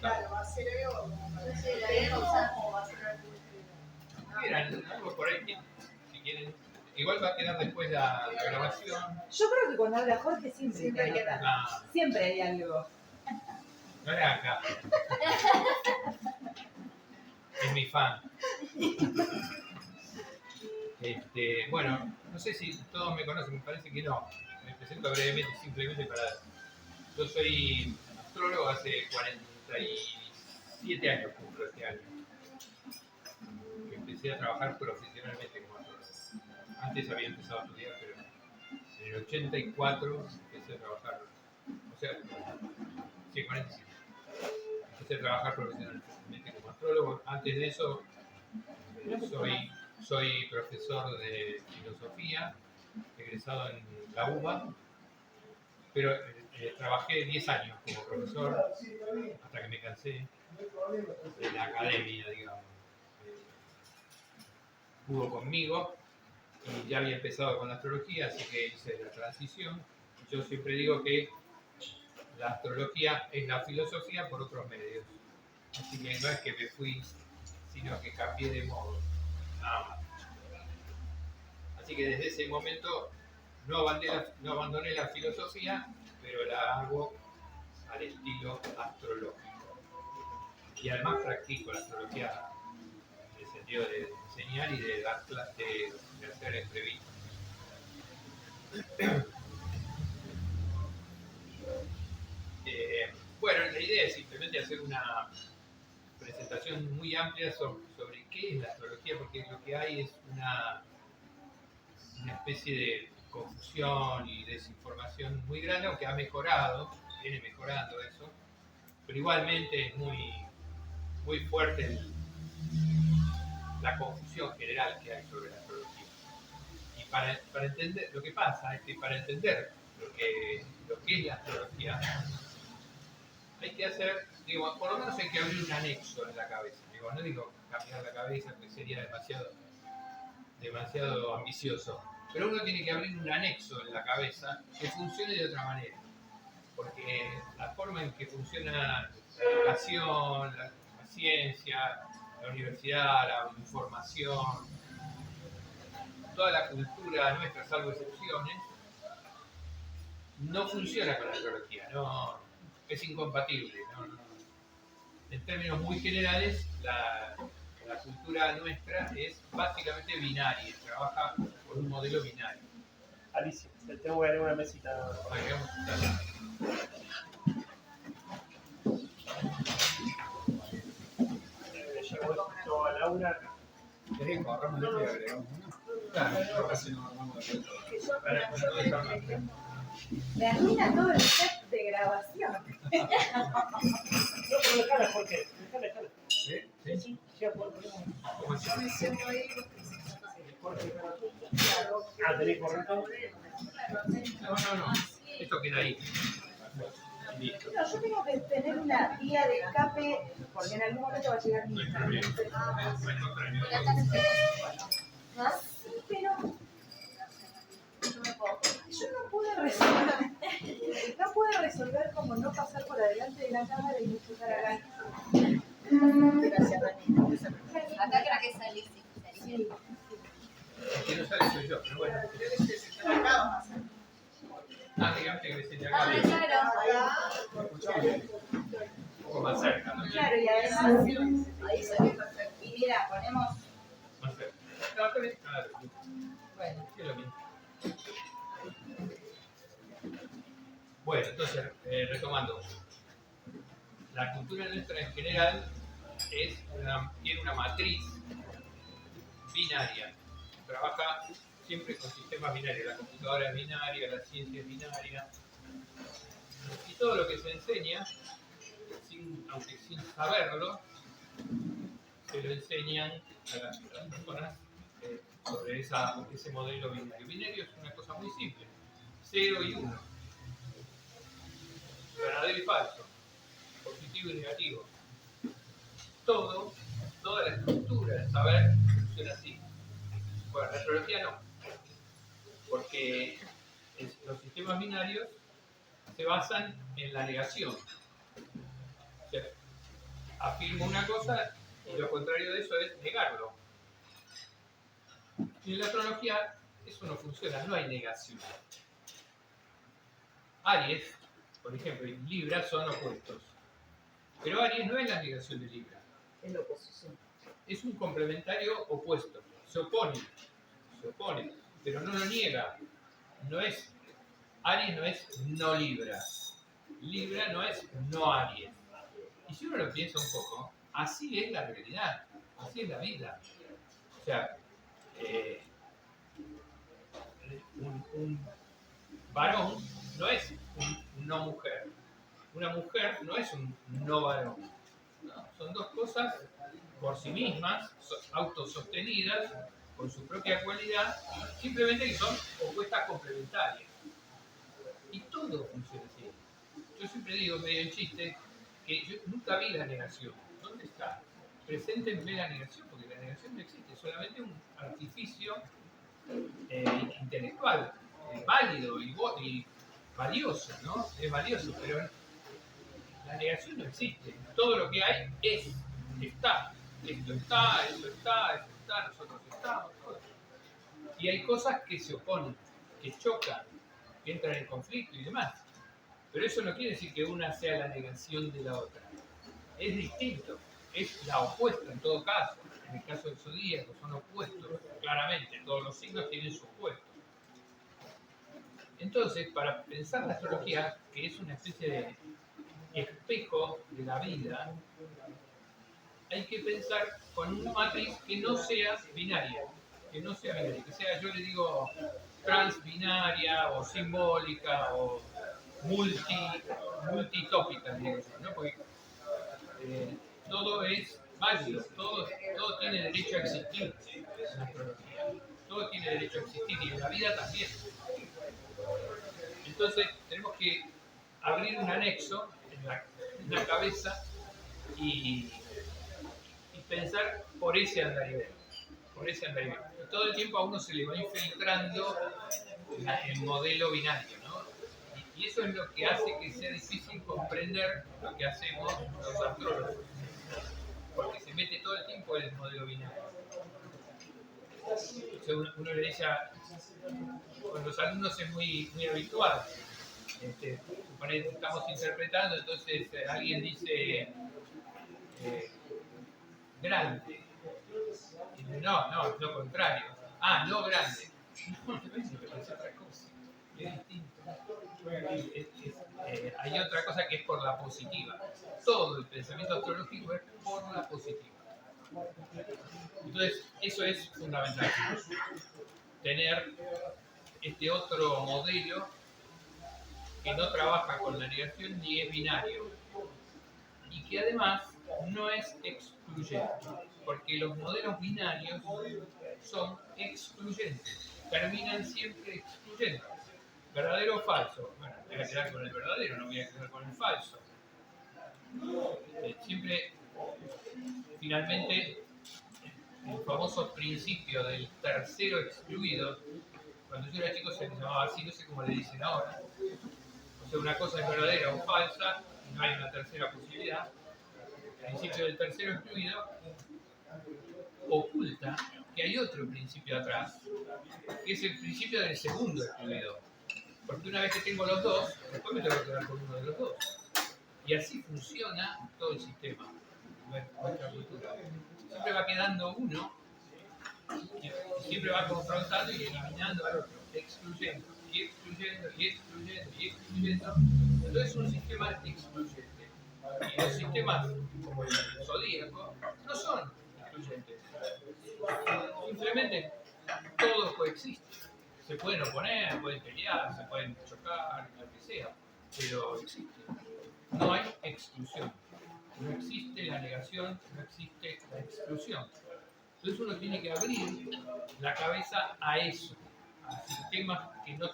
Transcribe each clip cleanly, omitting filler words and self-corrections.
Claro, va a ser algo. Va a ser algo. Quieran, algo por ahí, si quieren. Igual va a quedar después la grabación. Yo creo que cuando habla Jorge siempre hay algo. Ah, Siempre hay algo. no era acá. Es mi fan. Bueno, no sé si todos me conocen, me parece que no. Me presento brevemente, simplemente para... Yo soy astrólogo hace 47 años, cumplo este año. Empecé a trabajar profesionalmente como astrólogo. Antes había empezado a estudiar, pero en el 84 empecé a trabajar. O sea, sí, 45. Empecé a trabajar profesionalmente como astrólogo. Antes de eso, soy profesor de filosofía, egresado en la UBA, pero trabajé 10 años como profesor hasta que me cansé de la academia, digamos. Pudo conmigo y ya había empezado con la astrología, así que hice la transición. Yo siempre digo que la astrología es la filosofía por otros medios. Así que no es que me fui, sino que cambié de modo. Nada más. Así que desde ese momento no abandoné la filosofía, pero la hago al estilo astrológico. Y además practico la astrología en el sentido de enseñar y de dar clases, de hacer entrevistas. Bueno, la idea es simplemente hacer una presentación muy amplia sobre qué es la astrología, porque lo que hay es una especie de confusión y desinformación muy grande, aunque ha mejorado, viene mejorando eso, pero igualmente es muy fuerte la confusión general que hay sobre la astrología. Y para entender, lo que pasa es que para entender lo que es la astrología, hay que hacer, digo, por lo menos hay que abrir un anexo en la cabeza. Digo, no digo cambiar la cabeza, que sería demasiado ambicioso. Pero uno tiene que abrir un anexo en la cabeza que funcione de otra manera. Porque la forma en que funciona la educación, la ciencia, la universidad, la información, toda la cultura nuestra, salvo excepciones, no funciona con la astrología, no, es incompatible. No. En términos muy generales, la cultura nuestra es básicamente binaria, trabaja por un modelo binario. Alicia, te tengo que agregar una mesita. Llegó esto a Laura. ¿Querés que agarramos esto y agregamos uno? Claro, casi no armamos de vuelta. Me arruina todo el set de grabación. No, pero déjala, Jorge. Déjala. ¿Sí? Sí, ya por ¿Cómo es? ¿tenéis correcto? No. Esto queda ahí. Listo. No, yo tengo que tener una vía de escape porque en algún momento va a llegar mi hija. Sí, pero yo no pude resolver como no pasar por adelante de la cámara y no chocar acá. Gracias, Dani. Acá creo que es Alicia. Sí. El que no sale soy yo, pero bueno. Digamos que me siente acá. Ah, claro. ¿Me escuchamos? Un poco más cerca, ¿no? Claro, y además, Ahí salió perfecto. y mira, ponemos, Más cerca. No, está bien. Claro. bueno, Sí, lo mismo. Bueno, entonces, retomando. La cultura nuestra en general tiene una matriz binaria. Trabaja siempre con sistemas binarios. La computadora es binaria, la ciencia es binaria. Y todo lo que se enseña, aunque sin saberlo, se lo enseñan a las personas sobre ese modelo binario. Binario es una cosa muy simple. 0 y 1. Verdadero y falso. Positivo y negativo. Toda la estructura del saber funciona así. Bueno, la astrología no. Porque los sistemas binarios se basan en la negación. O sea, afirmo una cosa y lo contrario de eso es negarlo. Y en la astrología eso no funciona, no hay negación. Aries, por ejemplo, y Libra son opuestos. Pero Aries no es la negación de Libra. Es la oposición. Es un complementario opuesto. Se opone, pero no lo niega. No es, Aries no es no Libra. Libra no es no Aries. Y si uno lo piensa un poco, así es la realidad, así es la vida. O sea, un varón no es un no mujer. Una mujer no es un no varón. No, son dos cosas por sí mismas, autosostenidas, con su propia cualidad, simplemente que son opuestas complementarias. Y todo funciona así. Yo siempre digo, medio en chiste, que yo nunca vi la negación. ¿Dónde está? Preséntenme la negación, porque la negación no existe, es solamente un artificio intelectual, válido y valioso, ¿no? Es valioso, pero la negación no existe. Todo lo que hay está. Esto está, eso está, eso está, nosotros estamos, todo. Y hay cosas que se oponen, que chocan, que entran en conflicto y demás. Pero eso no quiere decir que una sea la negación de la otra. Es distinto, es la opuesta en todo caso. En el caso del zodíaco son opuestos, claramente, todos los signos tienen su opuesto. Entonces, para pensar la astrología, que es una especie de espejo de la vida, hay que pensar con una matriz que no sea binaria, que sea, yo le digo, transbinaria o simbólica o multitópica, digo yo, ¿no? Porque todo es válido, todo tiene derecho a existir en la astrología, todo tiene derecho a existir y en la vida también. Entonces tenemos que abrir un anexo en la cabeza y pensar por ese andarivel. Y todo el tiempo a uno se le va infiltrando el modelo binario, ¿no? Y eso es lo que hace que sea difícil comprender lo que hacemos los astrólogos, porque se mete todo el tiempo en el modelo binario. O sea, uno le dice con los alumnos es muy habitual. Suponete, estamos interpretando, entonces alguien dice grande. Y no, lo contrario. No grande. No, es otra cosa. Es distinto. Hay otra cosa que es por la positiva. Todo el pensamiento astrológico es por la positiva. Entonces, eso es fundamental. Tener este otro modelo que no trabaja con la negación ni es binario. Y que además no es excluyente. Porque los modelos binarios son excluyentes. Terminan siempre excluyentes. ¿Verdadero o falso? Bueno, voy a quedar con el verdadero, no voy a quedar con el falso. Siempre, finalmente, el famoso principio del tercero excluido, cuando yo era chico se le llamaba así, no sé cómo le dicen ahora. O sea, una cosa es verdadera o falsa, y no hay una tercera posibilidad. El principio del tercero excluido oculta que hay otro principio atrás, que es el principio del segundo excluido. Porque una vez que tengo los dos, después me tengo que quedar con uno de los dos. Y así funciona todo el sistema, nuestra cultura. Siempre va quedando uno, y siempre va confrontando y eliminando al otro, excluyendo, y excluyendo, y excluyendo, y excluyendo. Entonces es un sistema excluyente. Y los sistemas, como el zodíaco, no son excluyentes. Simplemente todo coexiste. Se pueden oponer, pueden pelear, se pueden chocar, lo que sea, pero existe. No hay exclusión. No existe la negación, no existe la exclusión. Entonces uno tiene que abrir la cabeza a eso, a sistemas que no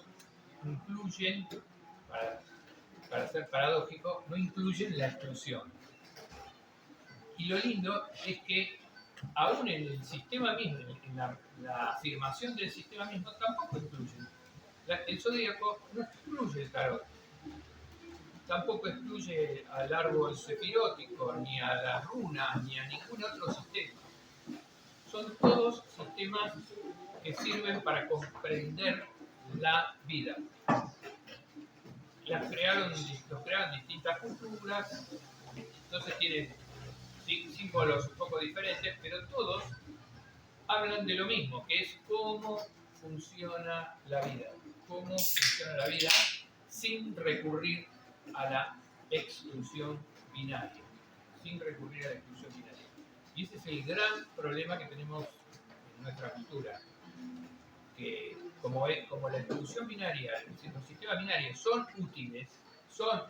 incluyen, para ser paradójico, no incluyen la exclusión. Y lo lindo es que aún en el sistema mismo, en la afirmación del sistema mismo, tampoco incluye. El zodíaco no excluye el tarot. tampoco excluye al árbol sepirótico, ni a las runas, ni a ningún otro sistema. Son todos sistemas que sirven para comprender la vida. Los crearon distintas culturas, entonces tienen símbolos un poco diferentes, pero todos hablan de lo mismo, que es cómo funciona la vida. Cómo funciona la vida sin recurrir a la exclusión binaria. Sin recurrir a la exclusión binaria. Y ese es el gran problema que tenemos en nuestra cultura. Que como la exclusión binaria, es decir, los sistemas binarios son útiles, yo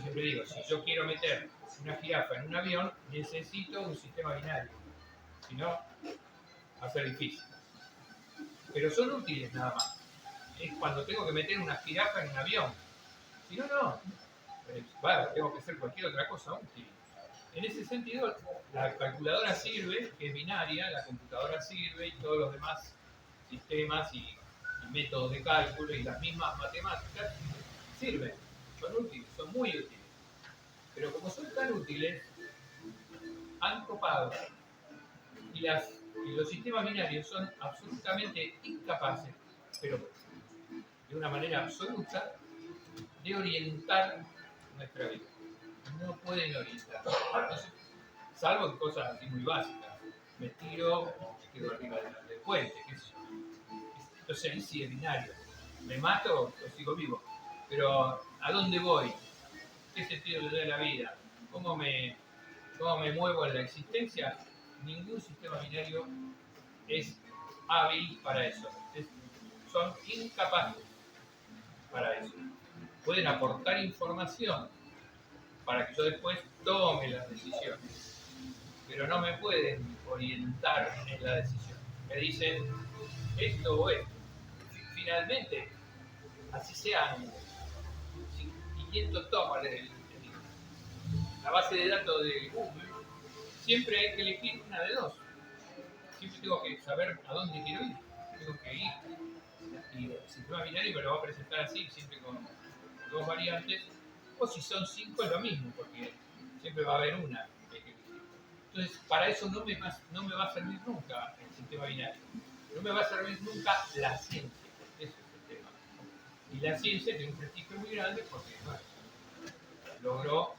siempre digo, si yo quiero meter una jirafa en un avión, necesito un sistema binario. Si no, va a ser difícil. Pero son útiles nada más. Es cuando tengo que meter una jirafa en un avión. Si no, no. Tengo que hacer cualquier otra cosa útil. En ese sentido, la calculadora sirve, que es binaria, la computadora sirve y todos los demás sistemas y métodos de cálculo y las mismas matemáticas sirven, son útiles, son muy útiles. Pero como son tan útiles, han copado y los sistemas binarios son absolutamente incapaces, pero de una manera absoluta, de orientar nuestra vida. No pueden orientar. Entonces, salvo en cosas así muy básicas. Me tiro, me quedo arriba del puente, qué sé yo. Entonces ahí sí es binario. Me mato o sigo vivo. Pero ¿a dónde voy? ¿Qué sentido le doy a la vida? ¿Cómo me muevo en la existencia? Ningún sistema binario es hábil para eso. Son incapaces para eso. Pueden aportar información para que yo después tome las decisiones, pero no me pueden orientar en la decisión. Me dicen esto o esto. Finalmente, así sean 500 tomas de la base de datos de Google, siempre hay que elegir una de dos. Siempre tengo que saber a dónde quiero ir. Tengo que ir. Y el sistema binario me lo va a presentar así, siempre con dos variantes. O si son 5 es lo mismo, porque siempre va a haber una. Entonces, para eso no me va a servir nunca el sistema binario. No me va a servir nunca la ciencia. Ese es el tema. Y la ciencia tiene un prestigio muy grande porque, bueno, logró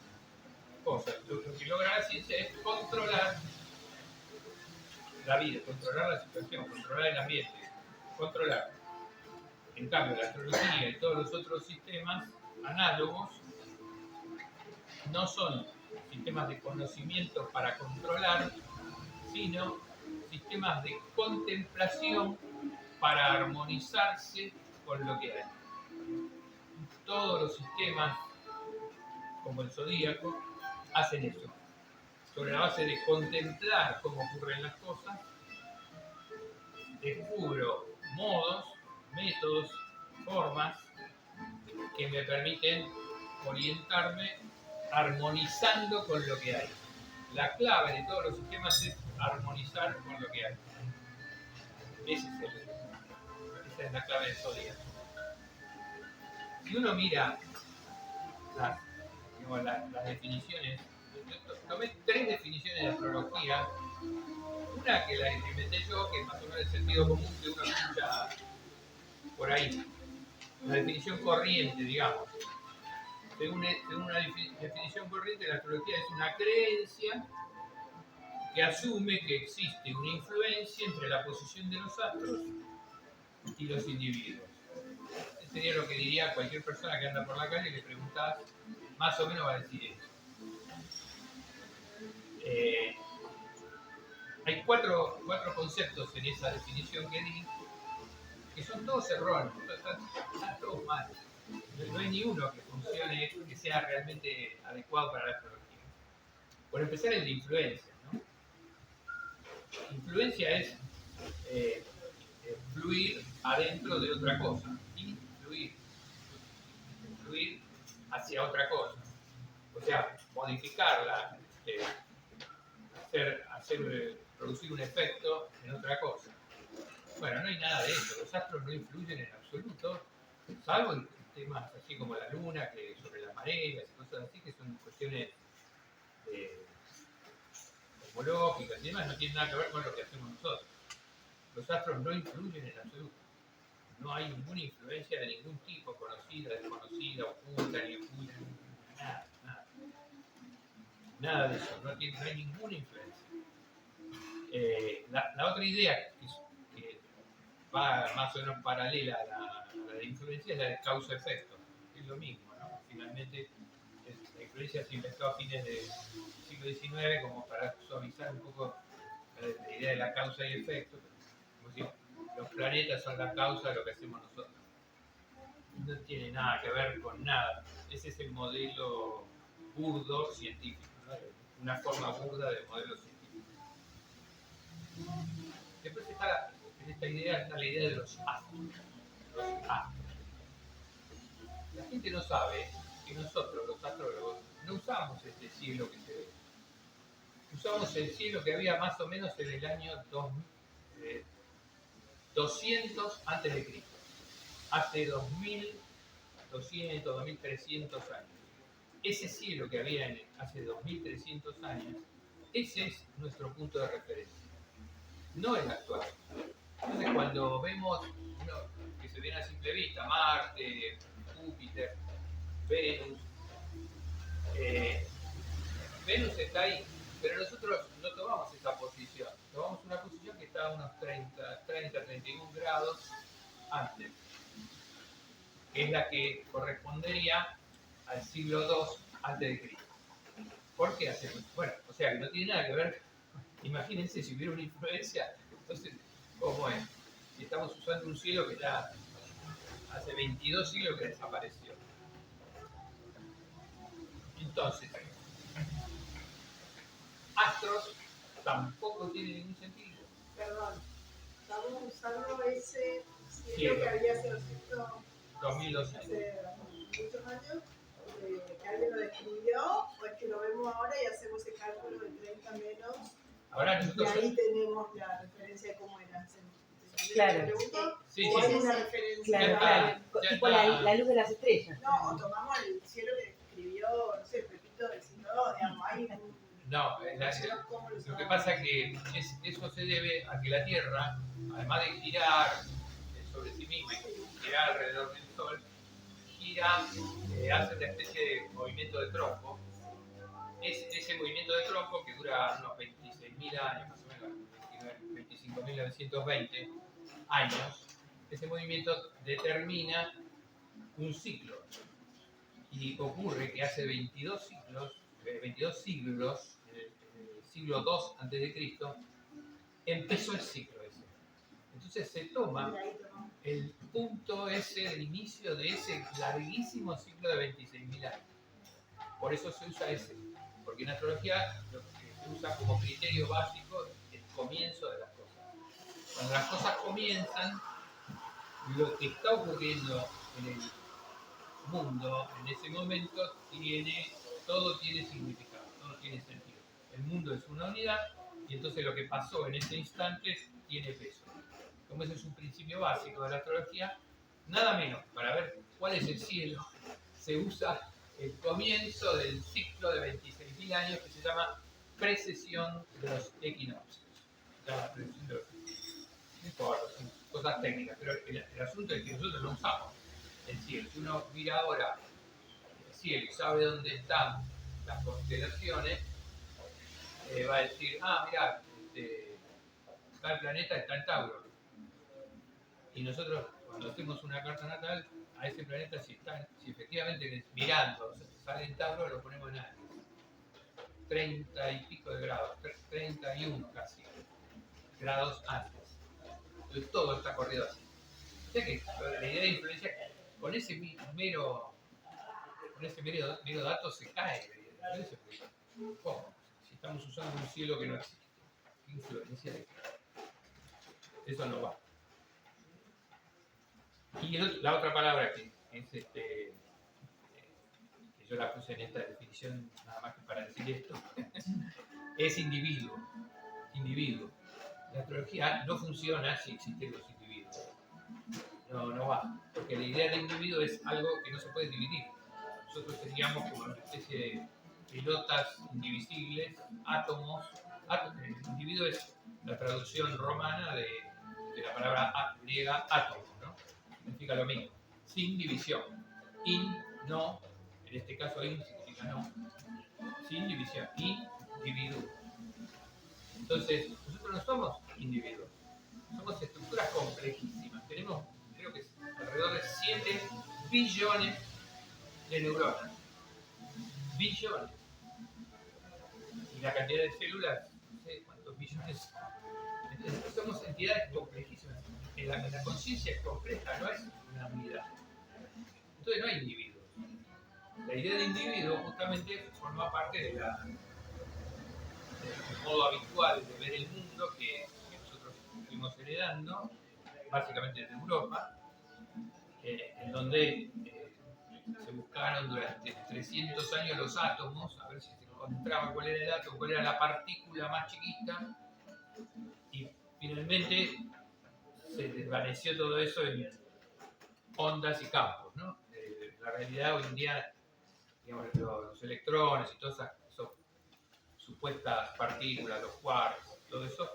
cosas. Lo que logra la ciencia es controlar la vida, controlar la situación, controlar el ambiente, controlar. En cambio, la astrología y todos los otros sistemas análogos no son sistemas de conocimiento para controlar, sino sistemas de contemplación para armonizarse con lo que hay. Todos los sistemas, como el zodíaco, hacen eso. Sobre la base de contemplar cómo ocurren las cosas, descubro modos, métodos, formas que me permiten orientarme armonizando con lo que hay. La clave de todos los sistemas es armonizar con lo que hay. Esa es la clave del zodíaco. Si uno mira las definiciones, tomé 3 definiciones de astrología. Una que la inventé yo, que es más o menos el sentido común que uno escucha por ahí. La definición corriente, digamos. Según una definición corriente, la astrología es una creencia que asume que existe una influencia entre la posición de los astros y los individuos. Eso sería lo que diría cualquier persona que anda por la calle y le preguntas, más o menos va a decir eso. Hay cuatro conceptos en esa definición que di, que son todos erróneos, están todos mal. No hay ni uno que funcione, que sea realmente adecuado para la astrología. Por empezar, el de influencia, ¿no? Influencia es fluir adentro de otra cosa, influir hacia otra cosa. O sea, modificarla, producir un efecto en otra cosa. Bueno, no hay nada de eso. Los astros no influyen en absoluto, salvo temas así como la luna, que sobre las mareas y cosas así, que son cuestiones cosmológicas y demás, no tienen nada que ver con lo que hacemos nosotros. Los astros no influyen en absoluto. No hay ninguna influencia de ningún tipo, conocida, desconocida, oculta, ni oculta, nada, nada. Nada de eso, no hay ninguna influencia. La otra idea que va más o menos paralela a la de influencia es la de causa-efecto. Es lo mismo, ¿no? Finalmente, la influencia se inventó a fines del siglo XIX como para suavizar un poco la idea de la causa y efecto. Como si los planetas son la causa de lo que hacemos nosotros. No tiene nada que ver con nada. Ese es el modelo burdo científico, ¿no? Una forma burda del modelo científico. Después está en esta idea está la idea de los astros. Los astros. La gente no sabe que nosotros, los astrólogos, no usamos este cielo que se ve. Usamos el cielo que había más o menos en el año 200 antes de Cristo. Hace 2200, 2300 años. Ese cielo que había hace 2300 años, ese es nuestro punto de referencia. No el actual. Entonces, cuando vemos que se viene a simple vista, Marte, Júpiter, Venus, Venus está ahí, pero nosotros no tomamos esa posición. Tomamos una posición que está a unos 30, 31 grados antes, que es la que correspondería al siglo II antes de Cristo. ¿Por qué hacemos? Bueno, o sea, que no tiene nada que ver. Imagínense si hubiera una influencia, entonces, ¿cómo es? Si estamos usando un cielo que ya hace 22 siglos que desapareció. Entonces, astros tampoco tiene ningún sentido. Perdón, estamos usando ese cielo que había hace 2200. hace muchos años, que alguien lo descubrió, o es que lo vemos ahora y hacemos ese cálculo de 30 menos. Ahora Y nosotros... ahí tenemos la referencia de cómo era. Claro. ¿Te pregunto? Sí, ¿O hay sí, una referencia? Claro, Ya claro. está. Tipo la luz de las estrellas. No, o tomamos el cielo que escribió, no sé, Pepito del siglo II, digamos, hay un... No, ¿Cómo lo que pasa es que eso se debe a que la Tierra, además de girar sobre sí misma y girar alrededor del Sol, gira, hace una especie de movimiento de trompo. Ese movimiento de trompo que dura unos 26.000 años, más o menos, 25.920 años, ese movimiento determina un ciclo. Y ocurre que hace 22 siglos, en el siglo II a.C., empezó el ciclo ese. Entonces se toma el punto ese del inicio de ese larguísimo ciclo de 26.000 años. Por eso se usa ese. Porque en astrología lo que se usa como criterio básico es el comienzo de las cosas. Cuando las cosas comienzan, lo que está ocurriendo en el mundo en ese momento todo tiene significado, todo tiene sentido. El mundo es una unidad y entonces lo que pasó en ese instante tiene peso. Como ese es un principio básico de la astrología, nada menos para ver cuál es el cielo, se usa el comienzo del ciclo de 26.000 años que se llama precesión de los equinoccios. No importa, son cosas técnicas, pero el asunto es que nosotros no usamos el cielo. Si uno mira ahora el cielo y sabe dónde están las constelaciones, va a decir, mirá, tal planeta está en Tauro. Y nosotros, cuando hacemos una carta natal, a ese planeta, si efectivamente mirando sale en Tauro, lo ponemos en Aries. 30 y pico de grados, 31 casi grados antes. Entonces todo está corrido así. O sea que la idea de influencia con ese mero dato se cae. ¿Cómo? Si estamos usando un cielo que no existe, ¿qué influencia de qué? Eso no va. Y la otra palabra que es que yo la puse en esta definición nada más que para decir esto, es individuo. Individuo. La astrología no funciona si existen los individuos. no va. Porque la idea de individuo es algo que no se puede dividir. Nosotros seríamos como una especie de pelotas indivisibles, átomos. El individuo es la traducción romana de la palabra griega átomo, ¿no? Significa lo mismo, sin división. In, no, en este caso in significa no, sin división, individuo. Entonces, nosotros no somos individuos, somos estructuras complejísimas. Tenemos, creo que alrededor de 7 billones de neuronas. Billones. Y la cantidad de células, no sé cuántos billones. Entonces, somos entidades complejísimas. La conciencia es compleja, no es una unidad. Entonces no hay individuos. La idea de individuo justamente forma parte del modo habitual de ver el mundo que nosotros fuimos heredando, básicamente desde Europa, en donde se buscaron durante 300 años los átomos, a ver si se encontraba cuál era el átomo, cuál era la partícula más chiquita, y finalmente se desvaneció todo eso en ondas y campos, ¿no? La realidad hoy en día, digamos, los electrones y todas esas supuestas partículas, los quarks, todo eso,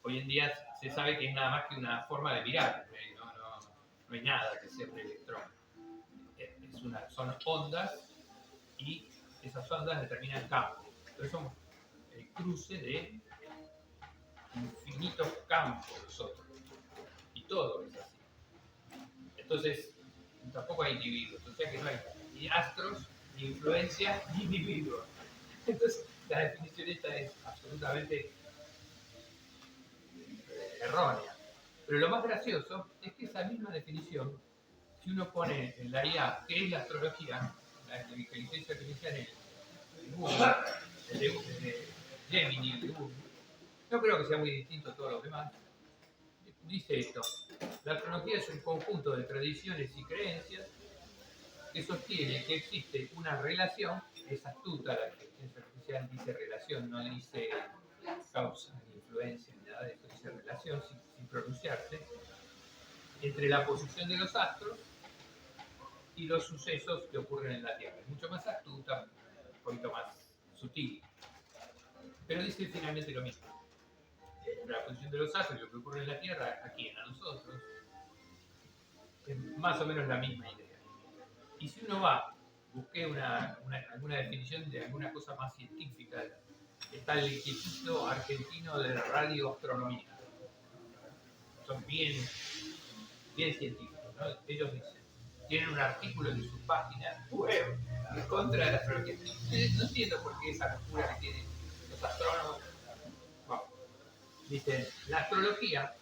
hoy en día se sabe que es nada más que una forma de mirar, no hay nada que sea un electrón. Son ondas y esas ondas determinan campos. Entonces somos el cruce de infinitos campos nosotros. Y todo es así. Entonces, tampoco hay individuos, o sea que no hay ni astros, ni influencia, ni individuos. Entonces, la definición esta es absolutamente errónea. Pero lo más gracioso es que esa misma definición, si uno pone en la IA qué es la astrología, la inteligencia artificial en Google, el de Gemini, el de Google, no creo que sea muy distinto a todos los demás. Dice esto: la astrología es un conjunto de tradiciones y creencias que sostiene que existe una relación, es astuta la inteligencia artificial, dice relación, no dice causa, ni influencia, ni nada de eso, dice relación sin pronunciarse, entre la posición de los astros y los sucesos que ocurren en la Tierra. Es mucho más astuta, un poquito más sutil, pero dice finalmente lo mismo. La posición de los astros y lo que ocurre en la Tierra, ¿a quién? A nosotros. Es más o menos la misma idea. Y si uno va, busqué alguna definición de alguna cosa más científica, está el Instituto Argentino de Radioastronomía. Son bien científicos, ¿no? Ellos dicen, tienen un artículo en su página web en contra de la astrología. No entiendo por qué esa locura que tienen los astrónomos. Bueno, dicen, la astrología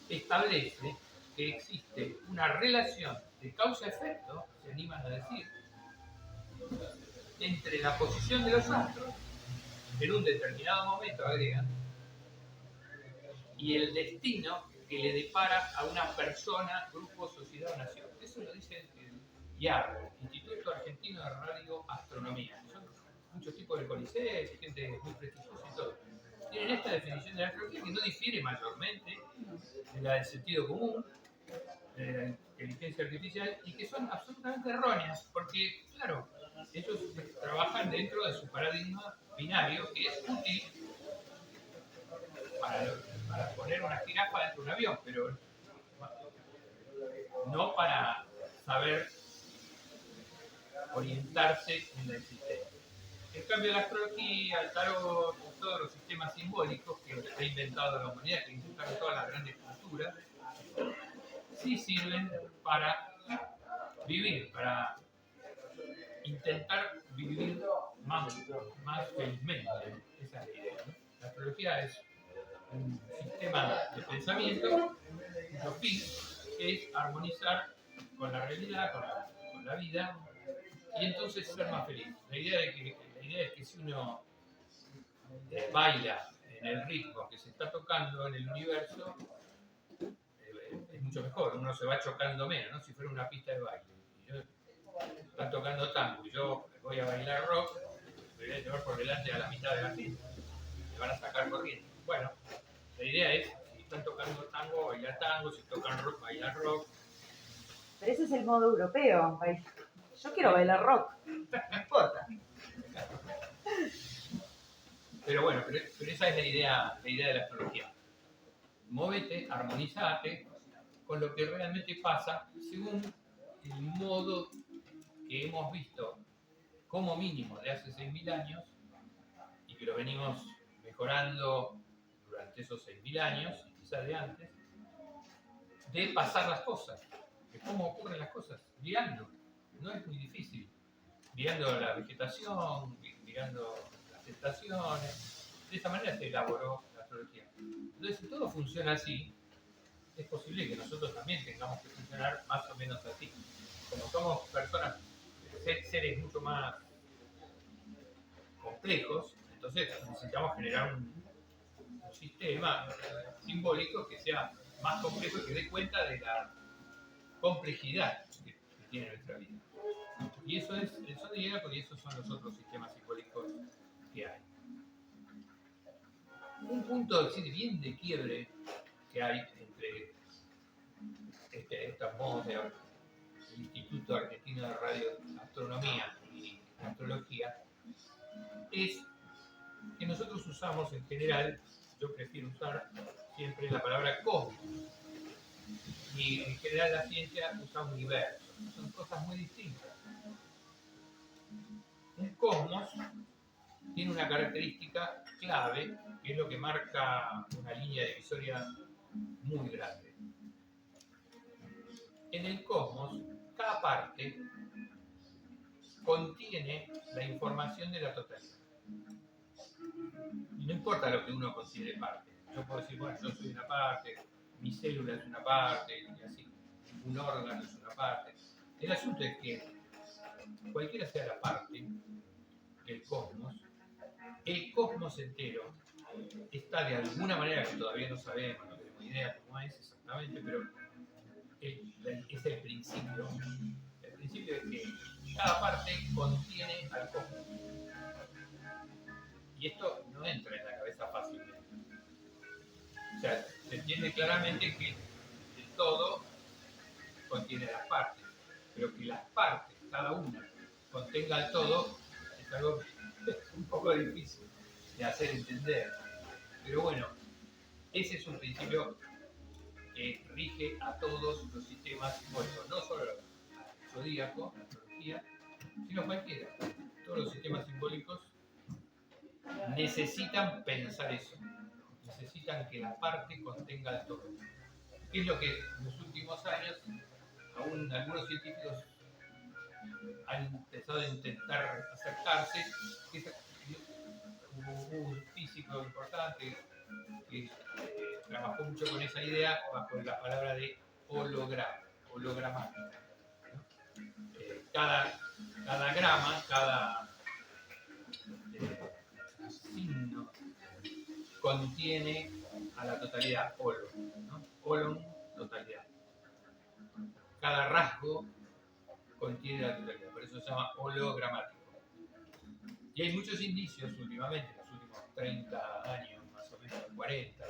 establece que existe una relación de causa-efecto, se animan a decir, entre la posición de los astros en un determinado momento, agregan, y el destino que le depara a una persona, grupo, sociedad o nación. Eso lo dice el IAR, Instituto Argentino de Radioastronomía. Son muchos tipos de CONICET, gente muy prestigiosa y todo. Tienen esta definición de la astrología que no difiere mayormente de la del sentido común, de la inteligencia artificial, y que son absolutamente erróneas, porque, claro, ellos trabajan dentro de su paradigma binario, que es útil para poner una jirafa dentro de un avión, pero no para saber orientarse en la existencia. En cambio, la astrología, el tarot, todos los sistemas simbólicos que ha inventado la humanidad, que inventaron todas las grandes culturas, sí sirven para vivir, para intentar vivir más felizmente. Esa es la idea, ¿no? La astrología es un sistema de pensamiento cuyo fin es armonizar con la realidad, con la vida, y entonces ser más feliz. La idea es que si uno baila en el ritmo que se está tocando en el universo, es mucho mejor, uno se va chocando menos, ¿no? Si fuera una pista de baile. Están tocando tango y yo voy a bailar rock, me voy a llevar por delante a la mitad de la pista, me van a sacar corriendo. Bueno, la idea es, si están tocando tango, bailar tango, si tocan rock, bailar rock, Pero ese es el modo europeo. Yo quiero bailar rock, no importa. Pero bueno, pero esa es la idea de la astrología. Móvete, armonizate con lo que realmente pasa según el modo que hemos visto como mínimo de hace 6.000 años y que lo venimos mejorando durante esos 6.000 años, y quizás de antes, de pasar las cosas, de cómo ocurren las cosas, mirando. No es muy difícil. Mirando la vegetación, mirando las estaciones. De esa manera se elaboró la astrología. Entonces, si todo funciona así, es posible que nosotros también tengamos que funcionar más o menos así. Como somos personas, seres mucho más complejos, entonces necesitamos generar un sistema simbólico que sea más complejo y que dé cuenta de la complejidad que tiene nuestra vida. Y eso es el zodíaco y esos son los otros sistemas simbólicos que hay. Un punto bien de quiebre que hay entre estos modos del Instituto Argentino de Radioastronomía y Astrología es que nosotros usamos en general, yo prefiero usar siempre la palabra cosmos, y en general la ciencia usa universo, son cosas muy distintas. Un cosmos tiene una característica clave que es lo que marca una línea divisoria muy grande. En el cosmos, cada parte contiene la información de la totalidad. Y no importa lo que uno considere parte. Yo puedo decir, bueno, yo soy una parte, mi célula es una parte, y así. Un órgano es una parte. El asunto es que cualquiera sea la parte del cosmos, el cosmos entero está de alguna manera, que todavía no sabemos, no tenemos idea cómo es exactamente, pero es el principio. El principio es que cada parte contiene al cosmos. Y esto no entra en la cabeza fácilmente. O sea, se entiende claramente que el todo contiene las partes, pero que las partes, cada una, contenga el todo, es algo un poco difícil de hacer entender. Pero bueno, ese es un principio que rige a todos los sistemas simbólicos, no solo el zodíaco, la astrología, sino cualquiera. Todos los sistemas simbólicos necesitan pensar eso, necesitan que la parte contenga el todo. ¿Qué es lo que en los últimos años aún algunos científicos han empezado a intentar acercarse? Hubo un físico importante que trabajó mucho con esa idea bajo la palabra de hologramática. Cada grama, cada signo contiene a la totalidad, ¿no? Holon, totalidad. Cada rasgo contiene la totalidad, por eso se llama hologramático. Y hay muchos indicios últimamente, en los últimos 30 años, más o menos 40,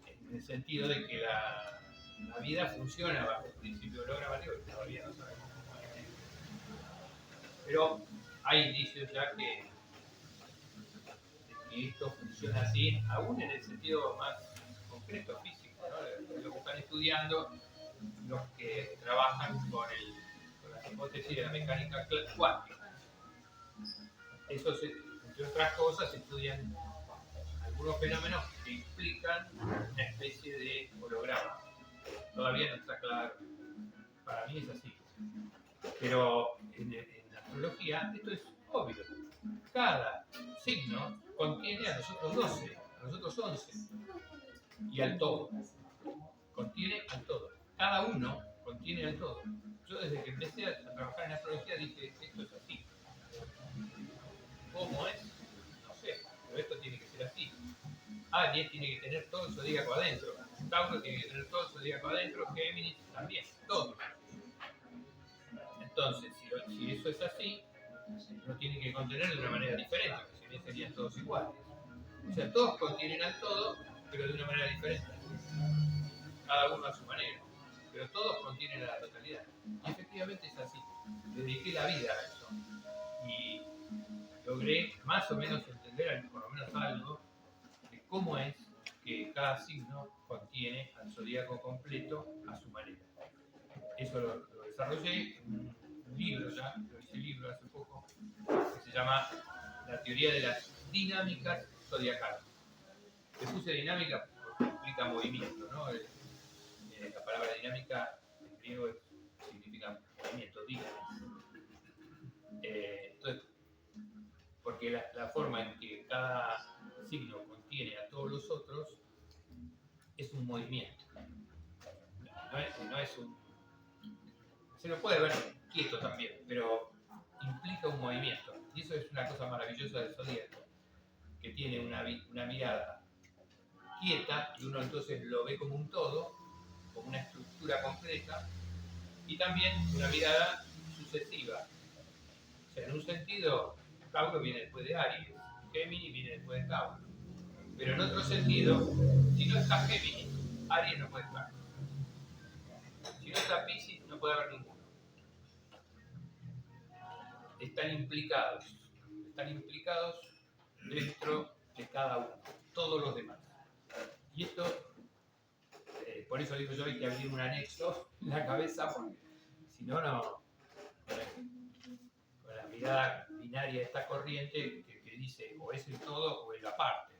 en el sentido de que la vida funciona bajo el principio hologramático, que todavía no sabemos cómo es. Pero hay indicios ya que esto funciona así, aún en el sentido más concreto, físico, ¿no? Lo que están estudiando los que trabajan con las hipótesis de la mecánica cuántica. Eso, entre otras cosas, estudian algunos fenómenos que implican una especie de holograma. Todavía no está claro. Para mí es así. Pero en astrología esto es obvio. Cada signo contiene a nosotros 12, a nosotros 11. Y al todo. Contiene al todo. Cada uno contiene al todo. Yo desde que empecé a trabajar en astrología dije, esto es así. ¿Cómo es? No sé, pero esto tiene que ser así. Aries tiene que tener todo el zodíaco adentro. Tauro tiene que tener todo el zodíaco adentro. Géminis también, todo. Entonces, si eso es así, lo tiene que contener de una manera diferente, porque si bien serían todos iguales. O sea, todos contienen al todo, pero de una manera diferente. Cada uno a su manera. pero todos contienen a la totalidad. Y efectivamente es así. Dediqué la vida a eso. Y logré más o menos entender, por lo menos algo, de cómo es que cada signo contiene al zodíaco completo a su manera. Eso lo desarrollé en un libro ya, lo hice libro hace poco, que se llama La teoría de las dinámicas zodiacales. Le puse dinámica porque implica movimiento, ¿no? La palabra dinámica en griego significa movimiento, dinámico. Entonces, porque la forma en que cada signo contiene a todos los otros es un movimiento. No es un... Se lo puede ver quieto también, pero implica un movimiento. Y eso es una cosa maravillosa del zodíaco, que tiene una mirada quieta y uno entonces lo ve como un todo, como una estructura completa, y también una mirada sucesiva. O sea, en un sentido, Tauro viene después de Aries, Géminis viene después de Tauro. Pero en otro sentido, si no está Géminis, Aries no puede estar. Si no está Piscis, no puede haber ninguno. Están implicados dentro de cada uno, todos los demás. Y esto, por eso digo yo, hay que abrir un anexo en la cabeza, porque si no, con la mirada binaria de esta corriente que dice o es el todo o es la parte.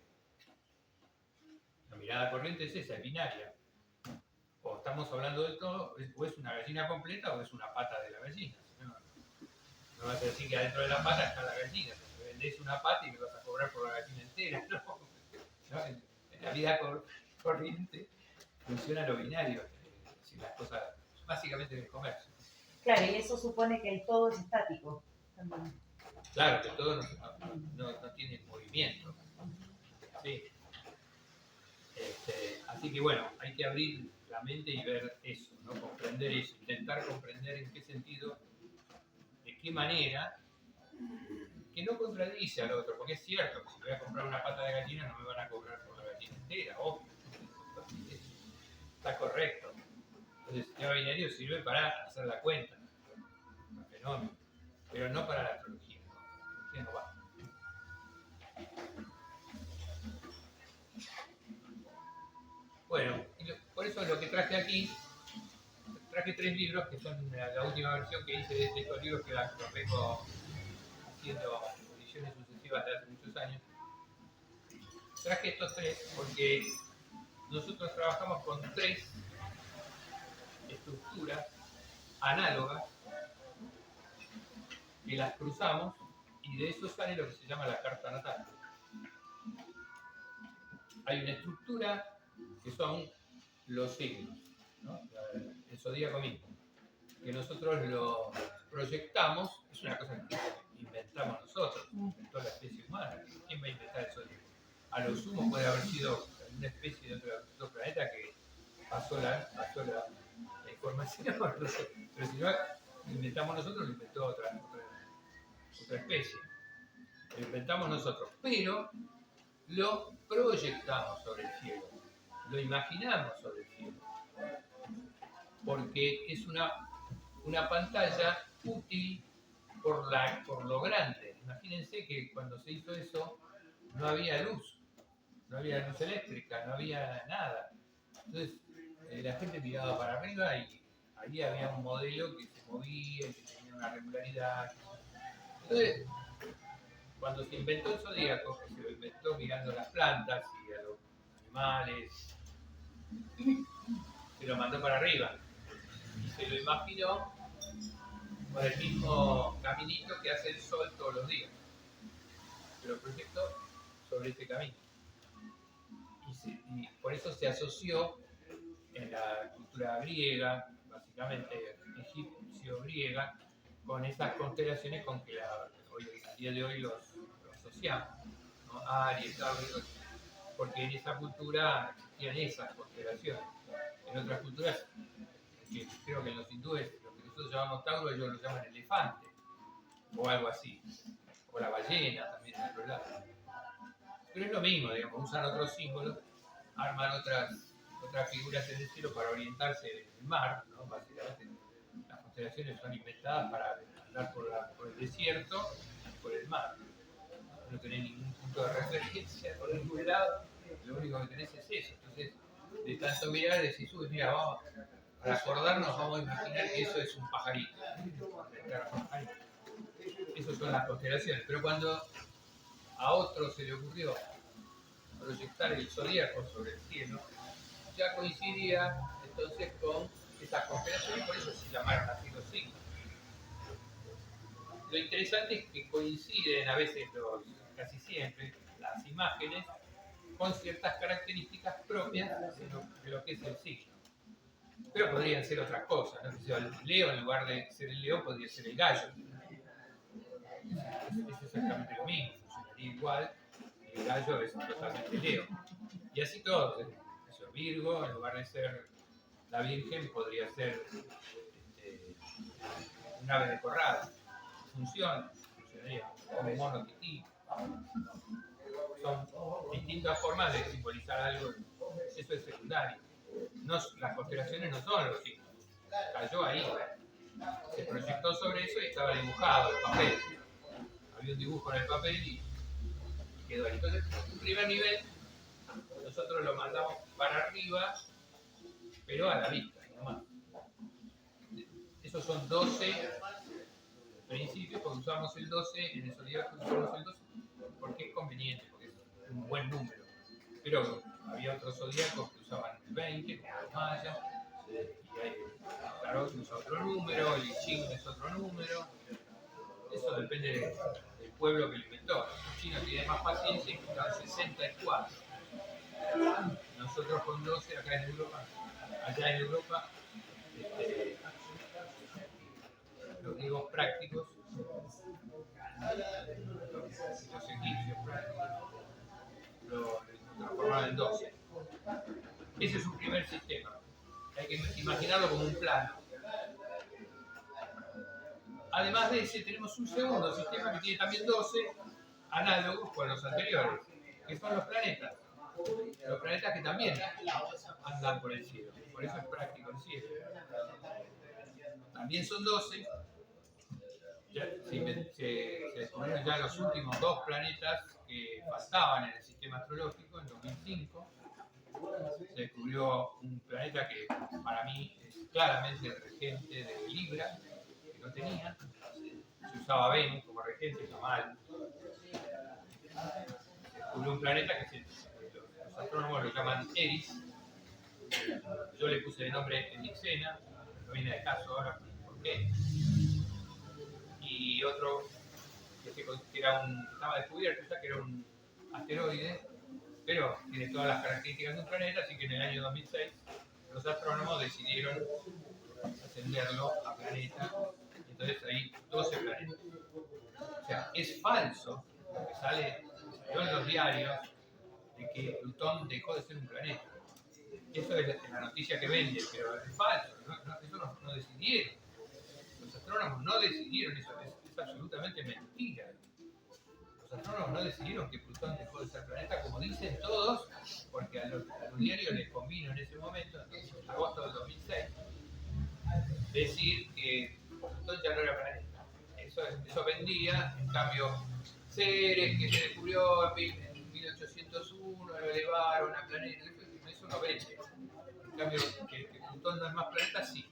La mirada corriente es esa, es binaria. O estamos hablando del todo, o es una gallina completa o es una pata de la gallina. No vas a decir que adentro de la pata está la gallina. Te vendés una pata y me vas a cobrar por la gallina entera. ¿No? En la vida corriente funciona lo binario. Si las cosas, básicamente del comercio. Claro, y eso supone que el todo es estático también. Claro, que todo no tiene movimiento. Sí. Así que bueno, hay que abrir la mente y ver eso, ¿no? Comprender eso, intentar comprender en qué sentido, de qué manera, que no contradice al otro, porque es cierto que si voy a comprar una pata de gallina no me van a cobrar por la gallina entera, obvio. Está correcto. Entonces el sistema binario sirve para hacer la cuenta, pero no para la astrología, ¿no? La astrología no va. Bueno, por eso lo que traje aquí, traje 3 libros que son la última versión que hice de estos libros que los vengo haciendo ediciones sucesivas de hace muchos años. Traje estos 3 porque nosotros trabajamos con 3 estructuras análogas que las cruzamos y de eso sale lo que se llama la carta natal. Hay una estructura que son los signos, ¿no? El zodíaco mismo, que nosotros lo proyectamos, es una cosa que inventamos nosotros, inventó la especie humana. ¿Quién va a inventar el zodíaco? A lo sumo puede haber sido una especie de otro planeta que pasó la información, no sé. Pero si no lo inventamos nosotros, lo inventó otra especie. Lo inventamos nosotros, pero lo proyectamos sobre el cielo, lo imaginamos sobre el cielo, porque es una pantalla útil por lo grande. Imagínense que cuando se hizo eso no había luz eléctrica, no había nada. Entonces la gente miraba para arriba y ahí había un modelo que se movía, que tenía una regularidad. Entonces, cuando se inventó el zodíaco, que se lo inventó mirando las plantas y a los animales, se lo mandó para arriba y se lo imaginó con el mismo caminito que hace el sol todos los días. Se lo proyectó sobre este camino. Y por eso se asoció en la cultura griega, básicamente egipcio-griega, con esas constelaciones con que a día de hoy los asociamos, ¿no? Aries, Tauro, porque en esa cultura existían esas constelaciones. En otras culturas, creo que en los hindúes, lo que nosotros llamamos Tauro, ellos lo llaman elefante, o algo así, o la ballena también en otro lado. Pero es lo mismo, digamos, usan otros símbolos, arman otras otras figuras en el cielo para orientarse en el mar, ¿no? Básicamente las constelaciones son inventadas para andar por el desierto y por el mar. No tenés ningún punto de referencia por ningún lado, lo único que tenés es eso. Entonces, de tanto mirar, decís, uy, mira, vamos, para acordarnos vamos a imaginar que eso es un pajarito. Esas son las constelaciones. Pero cuando a otro se le ocurrió proyectar el zodíaco sobre el cielo, ya coincidía entonces con esas constelaciones y por eso se llamaron así los signos. Lo interesante es que coinciden a veces, casi siempre, las imágenes con ciertas características propias de lo que es el signo. Pero podrían ser otras cosas, ¿no? El Leo, en lugar de ser el león, podría ser el gallo. Es exactamente lo mismo, funcionaría igual, y el gallo es totalmente Leo. Y así todo, eso, Virgo, en lugar de ser la Virgen, podría ser un ave de corral. Funcionaría como un mono tití. Son distintas formas de simbolizar algo, eso es secundario. No, las constelaciones no son los signos, cayó ahí, se proyectó sobre eso y estaba dibujado el papel. Había un dibujo en el papel y quedó ahí. Entonces, un primer nivel, nosotros lo mandamos para arriba, pero a la vista, nomás. Esos son 12 principios, porque usamos el 12, en el zodíaco usamos el 12, porque es conveniente, porque es un buen número. Pero había otros zodíacos que usaban el 20, como los mayas, y hay, claro, usa otro número, el I Ching es otro número. Eso depende del pueblo que lo inventó. Los chinos tienen más paciencia y usan 64. Nosotros con 12 acá en Europa, allá en Europa, los griegos prácticos, los egipcios prácticos, lo transformaron en 12. Ese es un primer sistema. Hay que imaginarlo como un plano. Además de ese, tenemos un segundo sistema que tiene también 12 análogos con los anteriores, que son los planetas. Los planetas que también andan por el cielo. Por eso es práctico el cielo. También son 12. Se descubrieron ya los últimos 2 planetas que faltaban en el sistema astrológico en 2005. Se descubrió un planeta que para mí es claramente el regente de Libra, que no tenía. Se usaba Venus como regente, está mal. Se descubrió un planeta que los astrónomos lo llaman Eris. Yo le puse de nombre Elixena, no viene de caso ahora por qué. Y otro que estaba descubierto, que era un asteroide, pero tiene todas las características de un planeta, así que en el año 2006 los astrónomos decidieron ascenderlo a planeta, y entonces hay 12 planetas. O sea, es falso lo que salió en los diarios de que Plutón dejó de ser un planeta. Eso es la noticia que vende, pero es falso, eso no decidieron. Los astrónomos no decidieron eso, es absolutamente mentira. Los astrónomos no decidieron que Plutón dejó de ser planeta, como dicen todos, porque a los diarios les convino en ese momento, en agosto del 2006, decir que Plutón ya no era planeta. Eso vendía, en cambio, Ceres, que se descubrió en 1801, lo elevaron a planeta, eso no vende. En cambio, que Plutón no es más planeta, sí.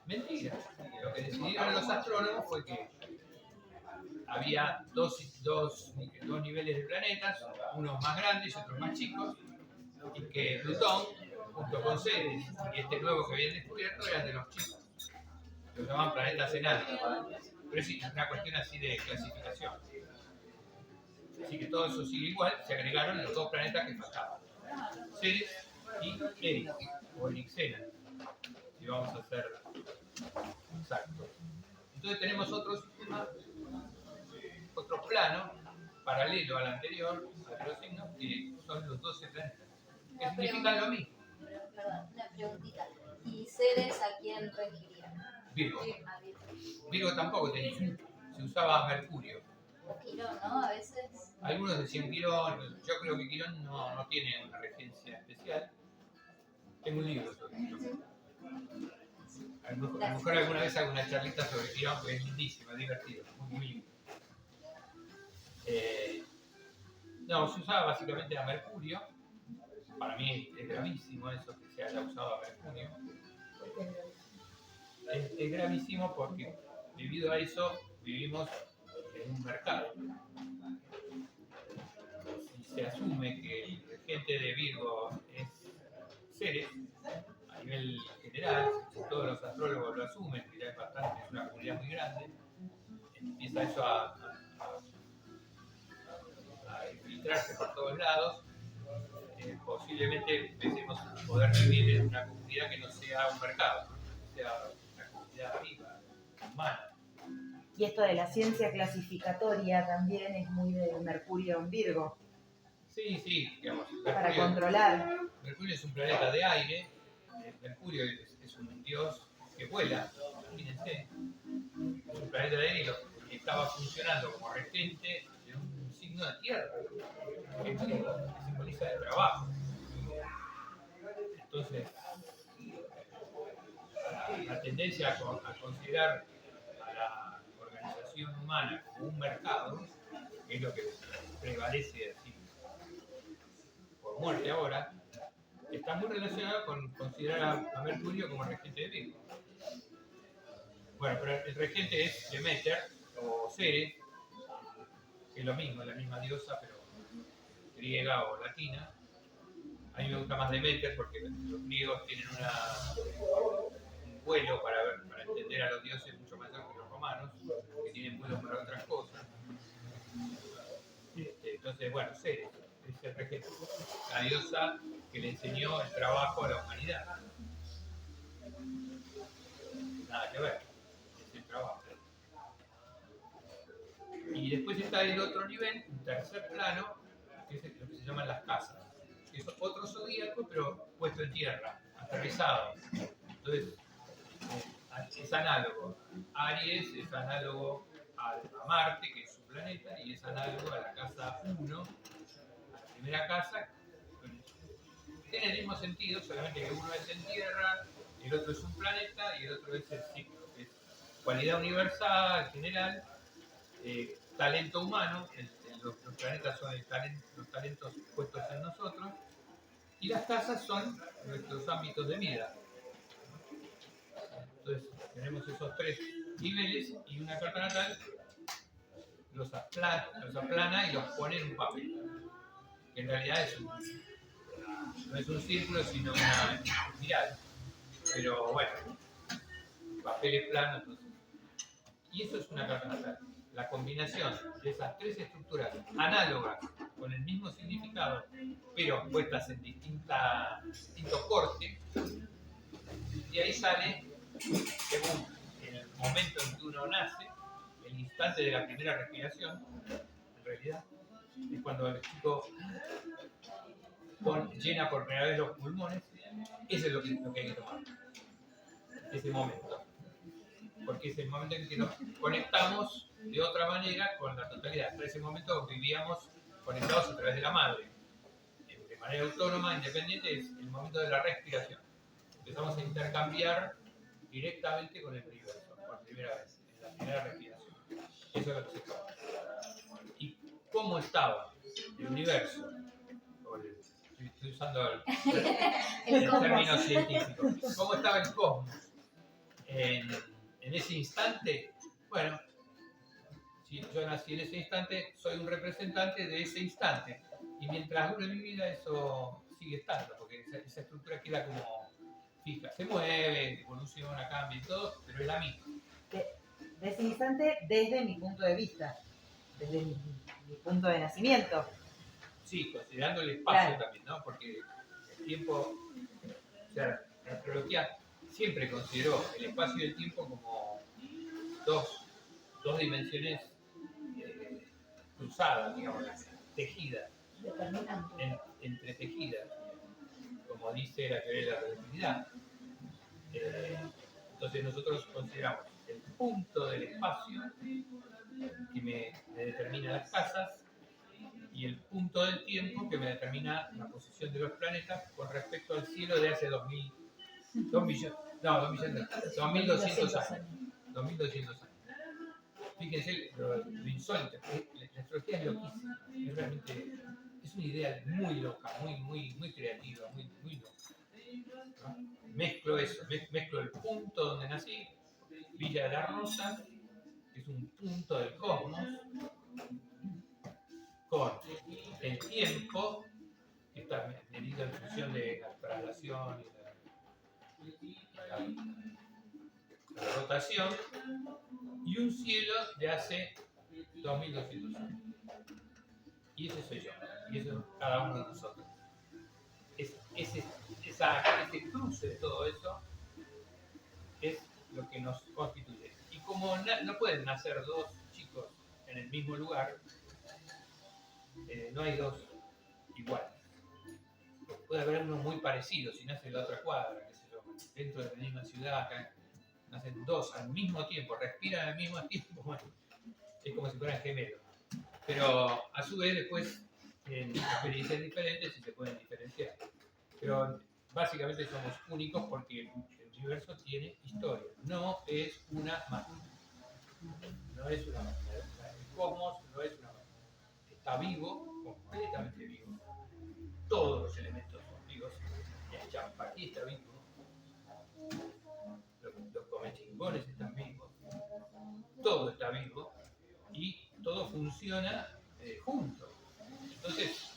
Mentira. Lo que decidieron los astrónomos fue que había dos niveles de planetas, unos más grandes y otros más chicos, y que Plutón, junto con Ceres y este nuevo que habían descubierto, eran de los chicos. Los llamaban planetas enanos. Pero es una cuestión así de clasificación. Así que todo eso sigue igual, se agregaron los 2 planetas que faltaban: Ceres y Eris, o Elixena, si vamos a hacer exactos. Entonces tenemos otro sistema, otro plano paralelo al anterior, a los signos, que son los 12 planetas, que significan lo mismo. Perdón, una preguntita. ¿Y Ceres a quién regiría? Virgo. A Virgo. Virgo tampoco tenía, se usaba Mercurio. O Quirón, ¿no? A veces. Algunos decían Quirón, yo creo que Quirón no tiene una regencia especial. Tengo un libro sobre esto. A lo mejor alguna vez hago una charlita sobre Quirón, porque es lindísimo, es divertido, muy lindo. No, se usaba básicamente a mercurio. Para mí es gravísimo eso que se haya usado a mercurio. Es gravísimo porque debido a eso vivimos en un mercado. Si se asume que el regente de Virgo es Ceres, a nivel general, si todos los astrólogos lo asumen, que ya es bastante, es una comunidad muy grande, empieza eso a infiltrarse por todos lados. Posiblemente empecemos a poder vivir en una comunidad que no sea un mercado, que sea una comunidad viva, humana. Y esto de la ciencia clasificatoria también es muy de Mercurio en Virgo, Sí, digamos. para controlar. Mercurio es un planeta de aire. Mercurio es un dios que vuela, imagínense. Es un planeta de aire y estaba funcionando como regente de un signo de tierra, que simboliza el trabajo. Entonces, la tendencia a considerar a la organización humana como un mercado, que es lo que prevalece así por muerte ahora, está muy relacionado con considerar a Mercurio como regente de Virgo. Bueno, pero el regente es Demeter o Ceres, que es lo mismo, la misma diosa, pero griega o latina. A mí me gusta más Demeter porque los griegos tienen un vuelo para entender a los dioses mucho mayor que los romanos, que tienen vuelos para otras cosas. Entonces, bueno, Ceres es el regente, la diosa que le enseñó el trabajo a la humanidad. Nada que ver, es el trabajo. Y después está el otro nivel, un tercer plano, que es lo que se llaman las casas. Que es otro zodíaco, pero puesto en tierra, aterrizado. Entonces, es análogo. Aries es análogo a Marte, que es su planeta, y es análogo a la casa 1, a la primera casa. Tiene el mismo sentido, solamente que uno es en tierra, el otro es un planeta y el otro es el ciclo. Es cualidad universal, general, talento humano, los planetas son los talentos puestos en nosotros, y las casas son nuestros ámbitos de vida. Entonces tenemos esos tres niveles y una carta natal los aplana y los pone en un papel, que en realidad no es un círculo sino una espiral, pero bueno, el papel es plano, entonces. Y eso es una carta natal. La combinación de esas tres estructuras análogas con el mismo significado, pero puestas en distinto corte, y ahí sale, según el momento en que uno nace, el instante de la primera respiración, en realidad, es cuando el chico llena por primera vez los pulmones. Eso es lo que hay que tomar, ese momento. Porque es el momento en que nos conectamos de otra manera con la totalidad. En ese momento vivíamos conectados a través de la madre. De manera autónoma, independiente, es el momento de la respiración. Empezamos a intercambiar directamente con el universo, por primera vez, en la primera respiración. Eso es lo que se toma. ¿Y cómo estaba el universo? Estoy usando el término científico. ¿Cómo estaba el cosmos? En ese instante, bueno, si yo nací en ese instante, soy un representante de ese instante. Y mientras dure mi vida, eso sigue estando, porque esa estructura queda como fija. Se mueve, evoluciona, cambia y todo, pero es la misma. De ese instante, desde mi punto de vista, desde mi punto de nacimiento. Sí, considerando el espacio Claro. también, ¿no? Porque el tiempo, o sea, la astrología siempre consideró el espacio y el tiempo como dos dimensiones cruzadas, digamos, tejidas, entretejidas, como dice la teoría de la relatividad. Entonces nosotros consideramos el punto del espacio que me determina las casas y el punto del tiempo que me determina la posición de los planetas con respecto al cielo de hace 2200 años. 2200 años. Fíjense lo insólito. La astrología es loquísima. Es realmente es una idea muy loca, muy creativa, muy loca. ¿No? Mezclo eso, mezclo el punto donde nací, Villa de las Rosas, que es un punto del cosmos, con el tiempo, que está medido en función de la traslación y la rotación, y un cielo de hace 2200 años. Y ese soy yo, y eso es cada uno de nosotros. Ese cruce de todo eso es lo que nos constituye. Y como no pueden nacer dos chicos en el mismo lugar, no hay dos iguales. Puede haber uno muy parecido, si nace en la otra cuadra, qué sé yo, dentro de la misma ciudad, acá nacen dos al mismo tiempo, respiran al mismo tiempo, bueno, es como si fueran gemelos. Pero a su vez después en experiencias diferentes y se pueden diferenciar. Pero básicamente somos únicos porque el universo tiene historia, no es una máquina. No es una máquina. El cosmos no es una máquina. Está vivo, completamente vivo. Todos los elementos son vivos. El champaquí está vivo. Los comechingones están vivos. Todo está vivo y todo funciona junto. Entonces,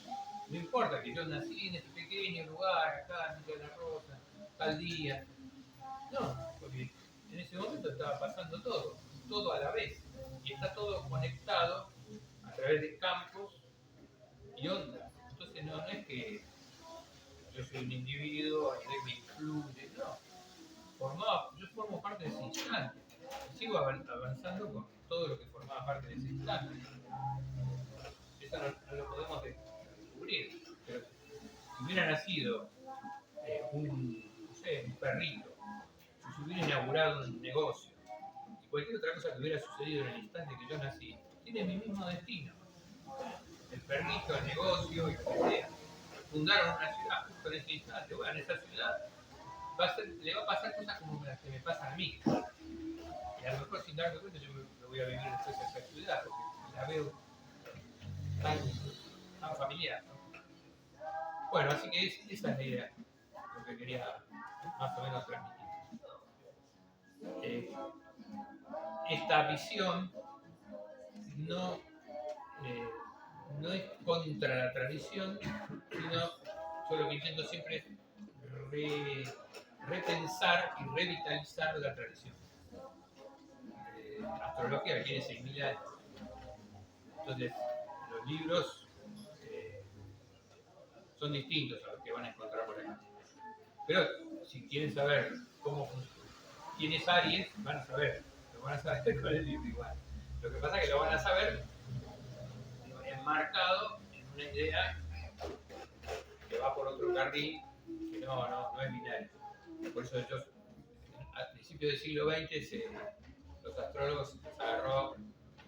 no importa que yo nací en este pequeño lugar, acá en Villa de la Rosa, tal día. No, porque en ese momento estaba pasando todo a la vez. Y está todo conectado a través de campos y ondas. Entonces no es que yo soy un individuo, a nivel me influye, no. Yo formo parte de ese instante. Y sigo avanzando con todo lo que formaba parte de ese instante. Eso no lo podemos descubrir. Pero si hubiera nacido un perrito, si se hubiera inaugurado un negocio, y cualquier otra cosa que hubiera sucedido en el instante que yo nací, tiene mi mismo destino. El perrito, el negocio y lo que sea. Fundaron una ciudad justo en ese instante. Bueno, en esa ciudad le va a pasar cosas como las que me pasan a mí. Y a lo mejor sin darme cuenta yo me voy a vivir después en esa ciudad porque la veo tan familiar, ¿no? Bueno, así que esa es la idea, lo que quería más o menos transmitir. Esta visión no es contra la tradición, sino yo lo que intento siempre es repensar y revitalizar la tradición. La astrología tiene 6.000 años. Entonces, los libros son distintos a los que van a encontrar por ahí. Pero si quieren saber quién es Aries, van a saber. Lo van a saber con el libro igual. Lo que pasa es que lo van a saber enmarcado en una idea que va por otro carril, que no es binario. Por eso yo, al principio del siglo XX, los astrólogos les agarró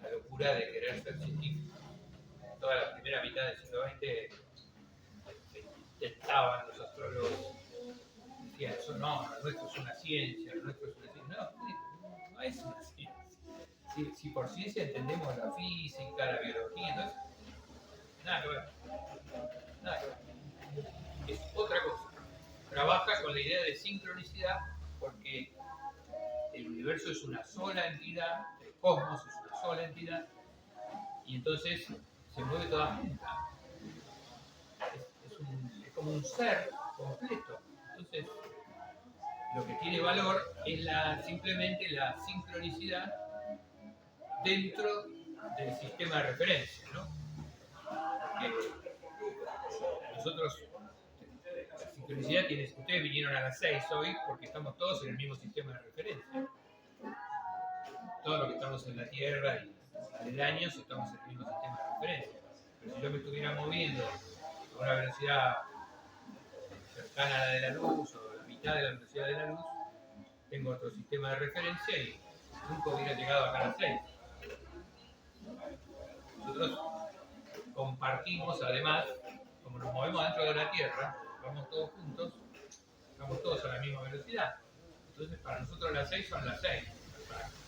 la locura de querer ser científicos. Toda la primera mitad del siglo XX intentaban los astrólogos, decían, eso no, lo nuestro es una ciencia, lo nuestro es una ciencia. No es una ciencia. Si por ciencia entendemos la física, la biología, entonces, nada que ver. Es otra cosa. Trabaja con la idea de sincronicidad porque el universo es una sola entidad, el cosmos es una sola entidad, y entonces se mueve toda junta. Es como un ser completo. Entonces, lo que tiene valor es simplemente la sincronicidad dentro del sistema de referencia, ¿no? Porque nosotros, la sincronicidad tiene, ustedes vinieron a las 6 hoy porque estamos todos en el mismo sistema de referencia. Todos los que estamos en la Tierra y aledaños estamos en el mismo sistema de referencia. Pero si yo me estuviera moviendo a una velocidad cercana a la de la luz o la mitad de la velocidad de la luz, tengo otro sistema de referencia y nunca hubiera llegado acá a las 6. Nosotros compartimos partimos además, como nos movemos dentro de la Tierra, vamos todos juntos, vamos todos a la misma velocidad. Entonces para nosotros las 6 son las 6,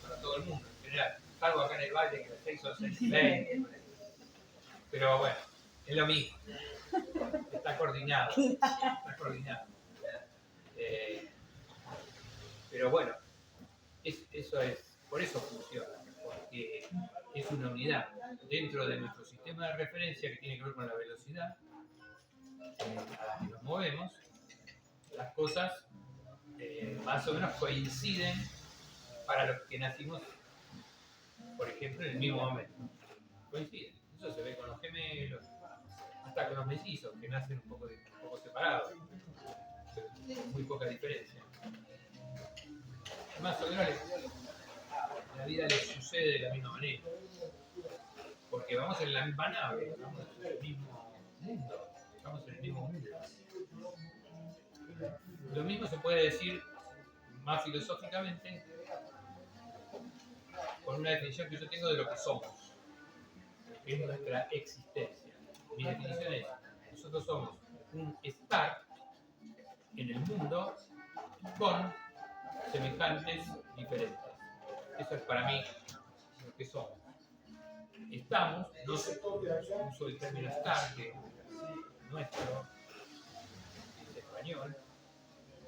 para todo el mundo en general, salvo acá en el valle que las 6 son 6:20. Pero bueno, es lo mismo, está coordinado, está coordinado. Pero bueno, eso es, por eso funciona, porque es una unidad dentro de nuestro sistema de referencia que tiene que ver con la velocidad a la que nos movemos. Las cosas más o menos coinciden para los que nacimos, por ejemplo, en el mismo momento. Coinciden. Eso se ve con los gemelos, hasta con los mellizos, que nacen un poco separados, pero muy poca diferencia. Más o menos la vida les sucede de la misma manera, porque vamos en la misma nave, vamos en el mismo mundo, estamos en el mismo mundo. Lo mismo se puede decir más filosóficamente con una definición que yo tengo de lo que somos, que es nuestra existencia. Mi definición es: nosotros somos un estar en el mundo con semejantes diferentes. Eso es para mí lo que somos. Estamos, no uso el término estar, que nuestro es español,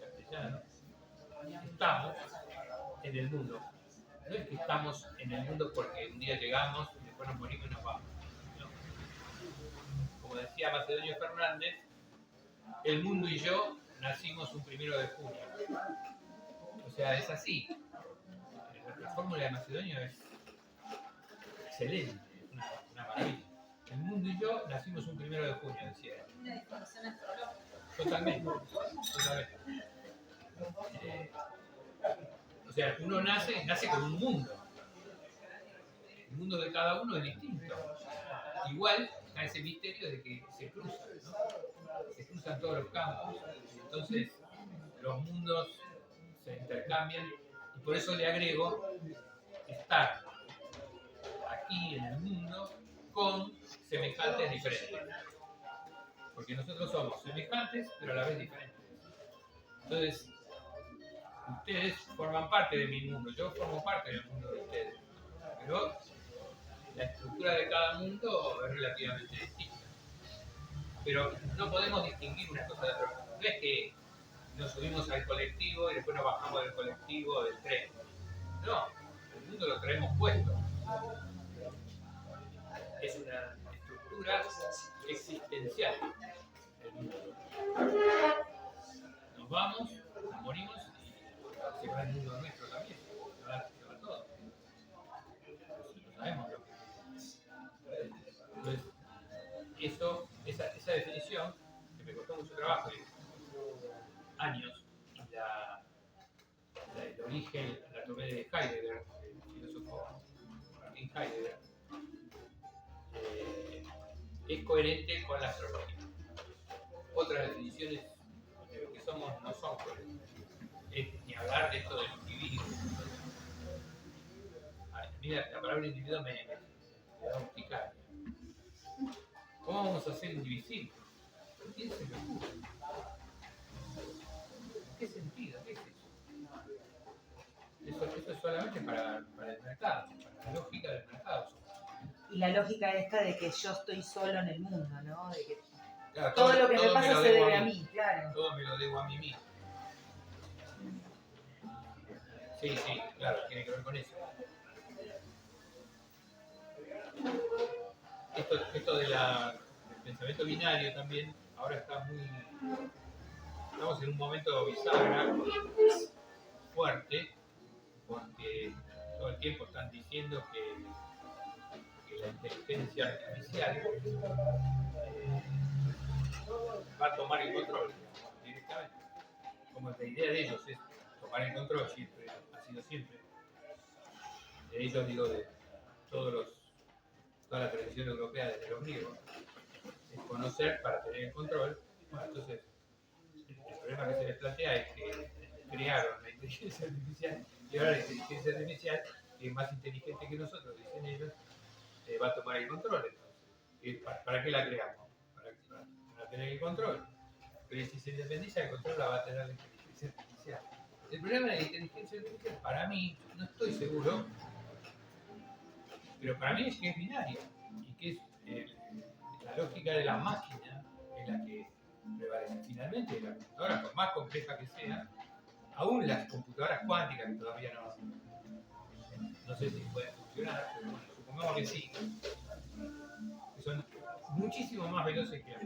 castellano. Estamos en el mundo. No es que estamos en el mundo porque un día llegamos y después nos morimos y nos vamos. No. Como decía Macedonio Fernández, el mundo y yo nacimos un 1 de junio. O sea, es así. La fórmula de Macedonio es excelente, es una maravilla. El mundo y yo nacimos un 1 de junio, decía él. Una distorsión astrológica. Totalmente. O sea, uno nace con un mundo. El mundo de cada uno es distinto. Igual está ese misterio de que se cruzan, ¿no? Se cruzan todos los campos. Entonces, los mundos se intercambian y por eso le agrego estar aquí en el mundo con semejantes diferentes. Porque nosotros somos semejantes, pero a la vez diferentes. Entonces, ustedes forman parte de mi mundo, yo formo parte del mundo de ustedes. Pero la estructura de cada mundo es relativamente distinta. Pero no podemos distinguir una cosa de otra. No es que nos subimos al colectivo y después nos bajamos del colectivo o del tren. No, el mundo lo traemos puesto. Es una estructura existencial. El mundo. Nos vamos, nos morimos y se va el mundo nuestro también. Se va todo. Lo sabemos lo que es. Entonces, esa definición, que me costó mucho trabajo, años, el origen la tomé de Heidegger, el filósofo Martin Heidegger, es coherente con la astrología. Otras definiciones de lo que somos no son coherentes. Ni hablar de esto del individuo. Mira, la palabra individuo me da un picar. ¿Cómo vamos a ser indivisibles? ¿Quién se lo ocurre? ¿Qué sentido? ¿Qué es eso? Eso es solamente para el mercado, para la lógica del mercado. Y la lógica esta de que yo estoy solo en el mundo, ¿no? De que Claro, todo lo que me pasa lo se debo debe a mí, claro. Todo me lo debo a mí mismo. Sí, claro, tiene que ver con eso. Esto del pensamiento binario también, ahora estamos en un momento bisagra fuerte, porque todo el tiempo están diciendo que la inteligencia artificial va a tomar el control directamente. Como la idea de ellos es tomar el control, siempre, ha sido siempre. De ellos digo de toda la tradición europea desde los griegos, es conocer para tener el control. Bueno, entonces, el problema que se les plantea es que crearon la inteligencia artificial y ahora la inteligencia artificial, que es más inteligente que nosotros, dicen ellos, va a tomar el control. Entonces, ¿Para qué la creamos? Para tener el control. Pero si se independiza el control, la va a tener la inteligencia artificial. El problema de la inteligencia artificial, para mí, no estoy seguro, pero para mí es que es binaria y que es la lógica de la máquina es la que prevalece. Finalmente, la computadora, por más compleja que sea, aún las computadoras cuánticas, que todavía no sé si pueden funcionar, pero bueno, supongamos que sí, que son muchísimo más veloces que las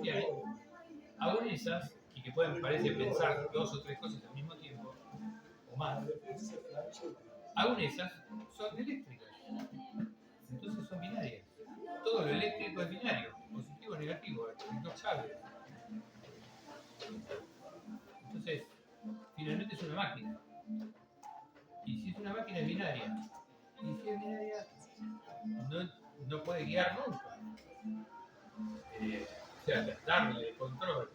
que hay, aún esas, y que pueden, parece, pensar dos o tres cosas al mismo tiempo, o más, aún esas son eléctricas. Entonces son binarias. Todo lo eléctrico es binario, positivo o negativo, intocable. Entonces, finalmente es una máquina. Y si es una máquina es binaria. Y si es binaria, no puede guiar nunca. O sea, darle control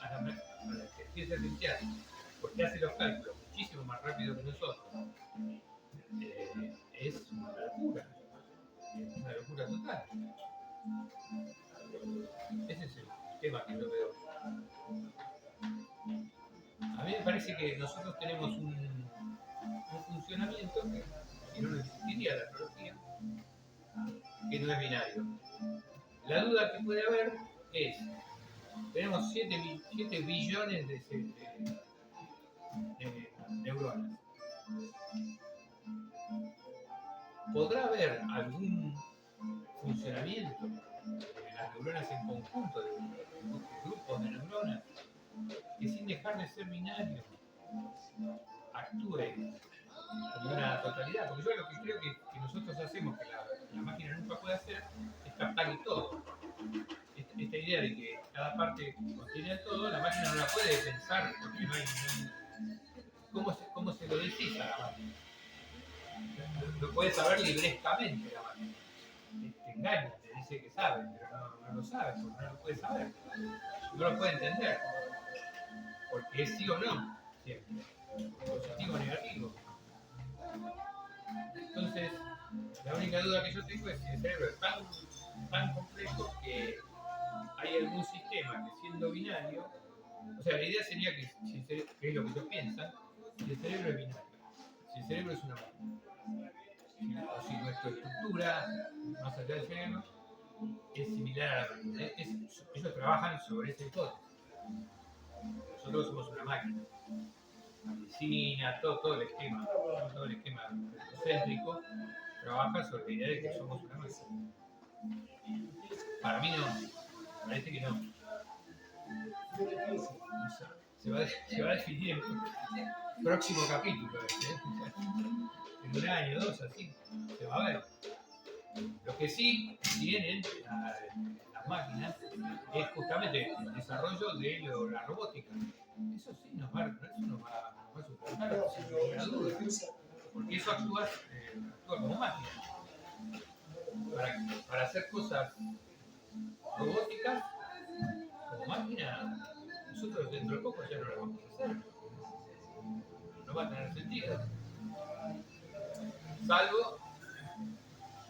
a la inteligencia artificial, porque hace los cálculos muchísimo más rápido que nosotros, es una locura. Es una locura total. Ese es el tema que yo veo. A mí me parece que nosotros tenemos un funcionamiento que si no existiría la astrología, que no es binario. La duda que puede haber es, tenemos 7 billones de neuronas. ¿Podrá haber algún funcionamiento de las neuronas en conjunto, de grupos de neuronas, que sin dejar de ser binario actúe en una totalidad? Porque yo lo que creo que nosotros hacemos, que la máquina nunca puede hacer, es captar el todo. Esta idea de que cada parte contiene el todo, la máquina no la puede pensar, porque no hay ¿cómo se lo decís a la máquina? Lo puede saber librescamente la máquina. Te engaña, te dice que sabe, pero no lo sabe, porque no lo puede saber. No lo puede entender. Porque es sí o no, siempre. Positivo o negativo. Entonces, la única duda que yo tengo es si el cerebro es tan complejo que hay algún sistema que, siendo binario, o sea, la idea sería que es lo que ellos piensan, si el cerebro es binario, si el cerebro es una máquina, o si nuestra estructura, más allá del cerebro, es similar a la máquina. Ellos trabajan sobre esa hipótesis. Nosotros somos una máquina. La medicina, todo el esquema céntrico trabaja sobre la idea de que somos una máquina. Para mí no, parece que no. Se va a definir en el próximo capítulo, en un año, 2, así, se va a ver. Lo que sí tienen las máquinas es justamente el desarrollo de la robótica. Eso sí nos va a suplantar, sin ninguna duda, porque eso actúa como máquina. Para hacer cosas robóticas como máquina, nosotros dentro de poco ya no lo vamos a hacer. No va a tener sentido. Salvo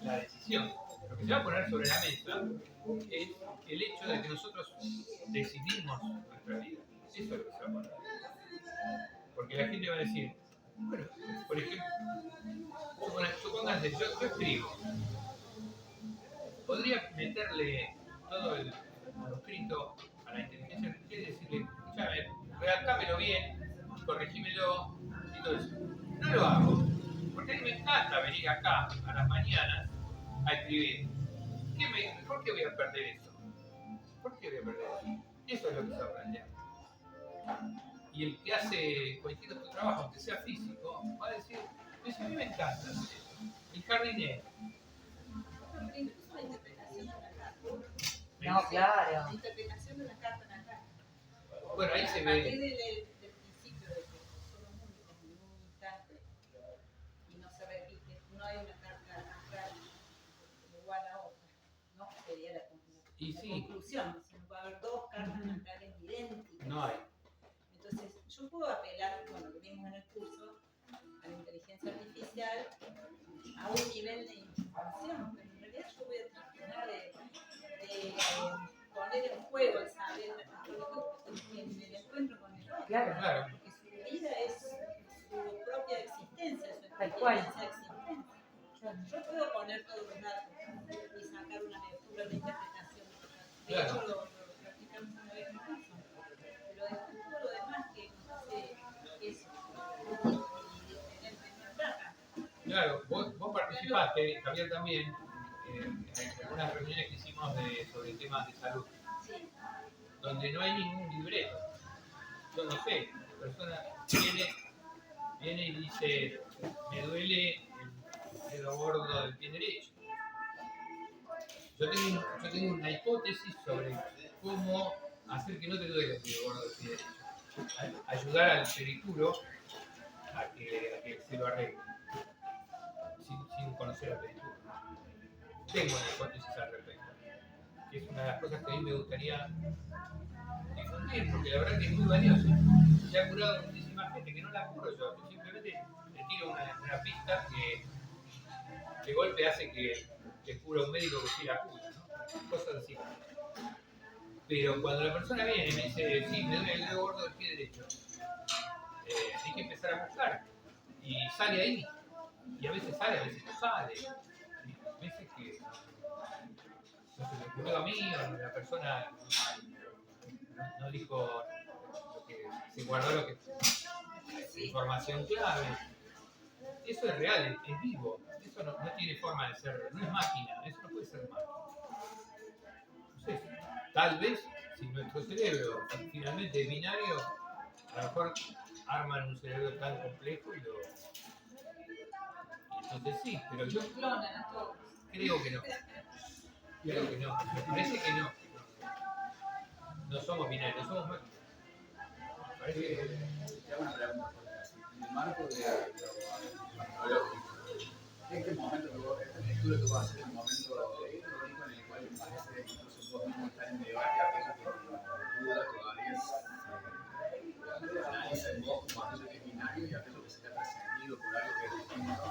la decisión. Lo que se va a poner sobre la mesa es el hecho de que nosotros decidimos nuestra vida. Eso es lo que se va a poner. Porque la gente va a decir, bueno, por ejemplo, supónganse, yo escribo. Podría meterle todo el manuscrito a la inteligencia artificial y decirle, escúchame, redactámelo bien, corregímelo y todo eso. No lo hago, porque a mí me encanta venir acá a las mañanas a escribir. ¿Por qué voy a perder eso? ¿Por qué voy a perder eso? Eso es lo que se va a plantear. Y el que hace cualquier otro trabajo, aunque sea físico, va a decir, pues a mí me encanta hacer eso. El jardinero. Incluso la interpretación de una carta. No, claro. La interpretación de una carta natal. Bueno, ahí se A partir ve. del principio de que somos únicos en un instante y no se repite, no hay una carta natal igual a otra, ¿no? Sería la conclusión, sino va a haber dos cartas natales idénticas. No hay. Entonces, yo puedo apelar, bueno, lo vimos en el curso, a la inteligencia artificial a un nivel de información, pero en realidad yo voy a tratar de poner en juego el saber en el encuentro con el otro. Claro. Claro. Porque su vida es su propia existencia, su Tal cual. experiencia de existencia. Yo puedo poner todos los datos y sacar una lectura, una interpretación. De Claro. hecho, lo practicamos una vez en curso. Pero después todo lo demás que nos hace eso, diferente, no trata. Claro, vos participaste, Javier también, en algunas reuniones que hicimos sobre temas de salud, Sí. donde no hay ningún libreto. Yo no sé, la persona viene y dice, me duele el dedo gordo del pie derecho. Yo tengo una hipótesis sobre cómo hacer que no te duele el dedo gordo del pie derecho. Ayudar al pedicuro a que se lo arregle, sin conocer al pedicuro. Tengo una hipótesis al respecto, que es una de las cosas que a mí me gustaría difundir, porque la verdad que es muy valioso. Se ha curado muchísima gente que no la curo yo simplemente le tiro una pista que de golpe hace que cura un médico que sí la cura, ¿no? Cosas así. Pero cuando la persona viene y me dice, sí, me duele el dedo gordo del pie derecho, hay que empezar a buscar. Y sale ahí. Y a veces sale, a veces no sale. Y a veces que no se me ocurrió a mí, o la persona no dijo lo que se guardó la información clave. Eso es real, es vivo. Eso no tiene forma de ser, no es máquina, eso no puede ser máquina. Entonces, tal vez si nuestro cerebro finalmente es binario, a lo mejor arman un cerebro tan complejo y entonces sí, pero yo Clonan a todos. creo que no. Creo que no. Me parece que no. No somos binarios, somos máquinas. Me parece que Te hago una pregunta, en el marco de lo arqueológico, este momento que vos, este estudio que vos haces es un momento histórico en el cual parece que incluso vos mismo estás en debate aquello que duda todavía se analiza en vos como aquello que es binario y aquello que se te ha trascendido por algo que es distinto,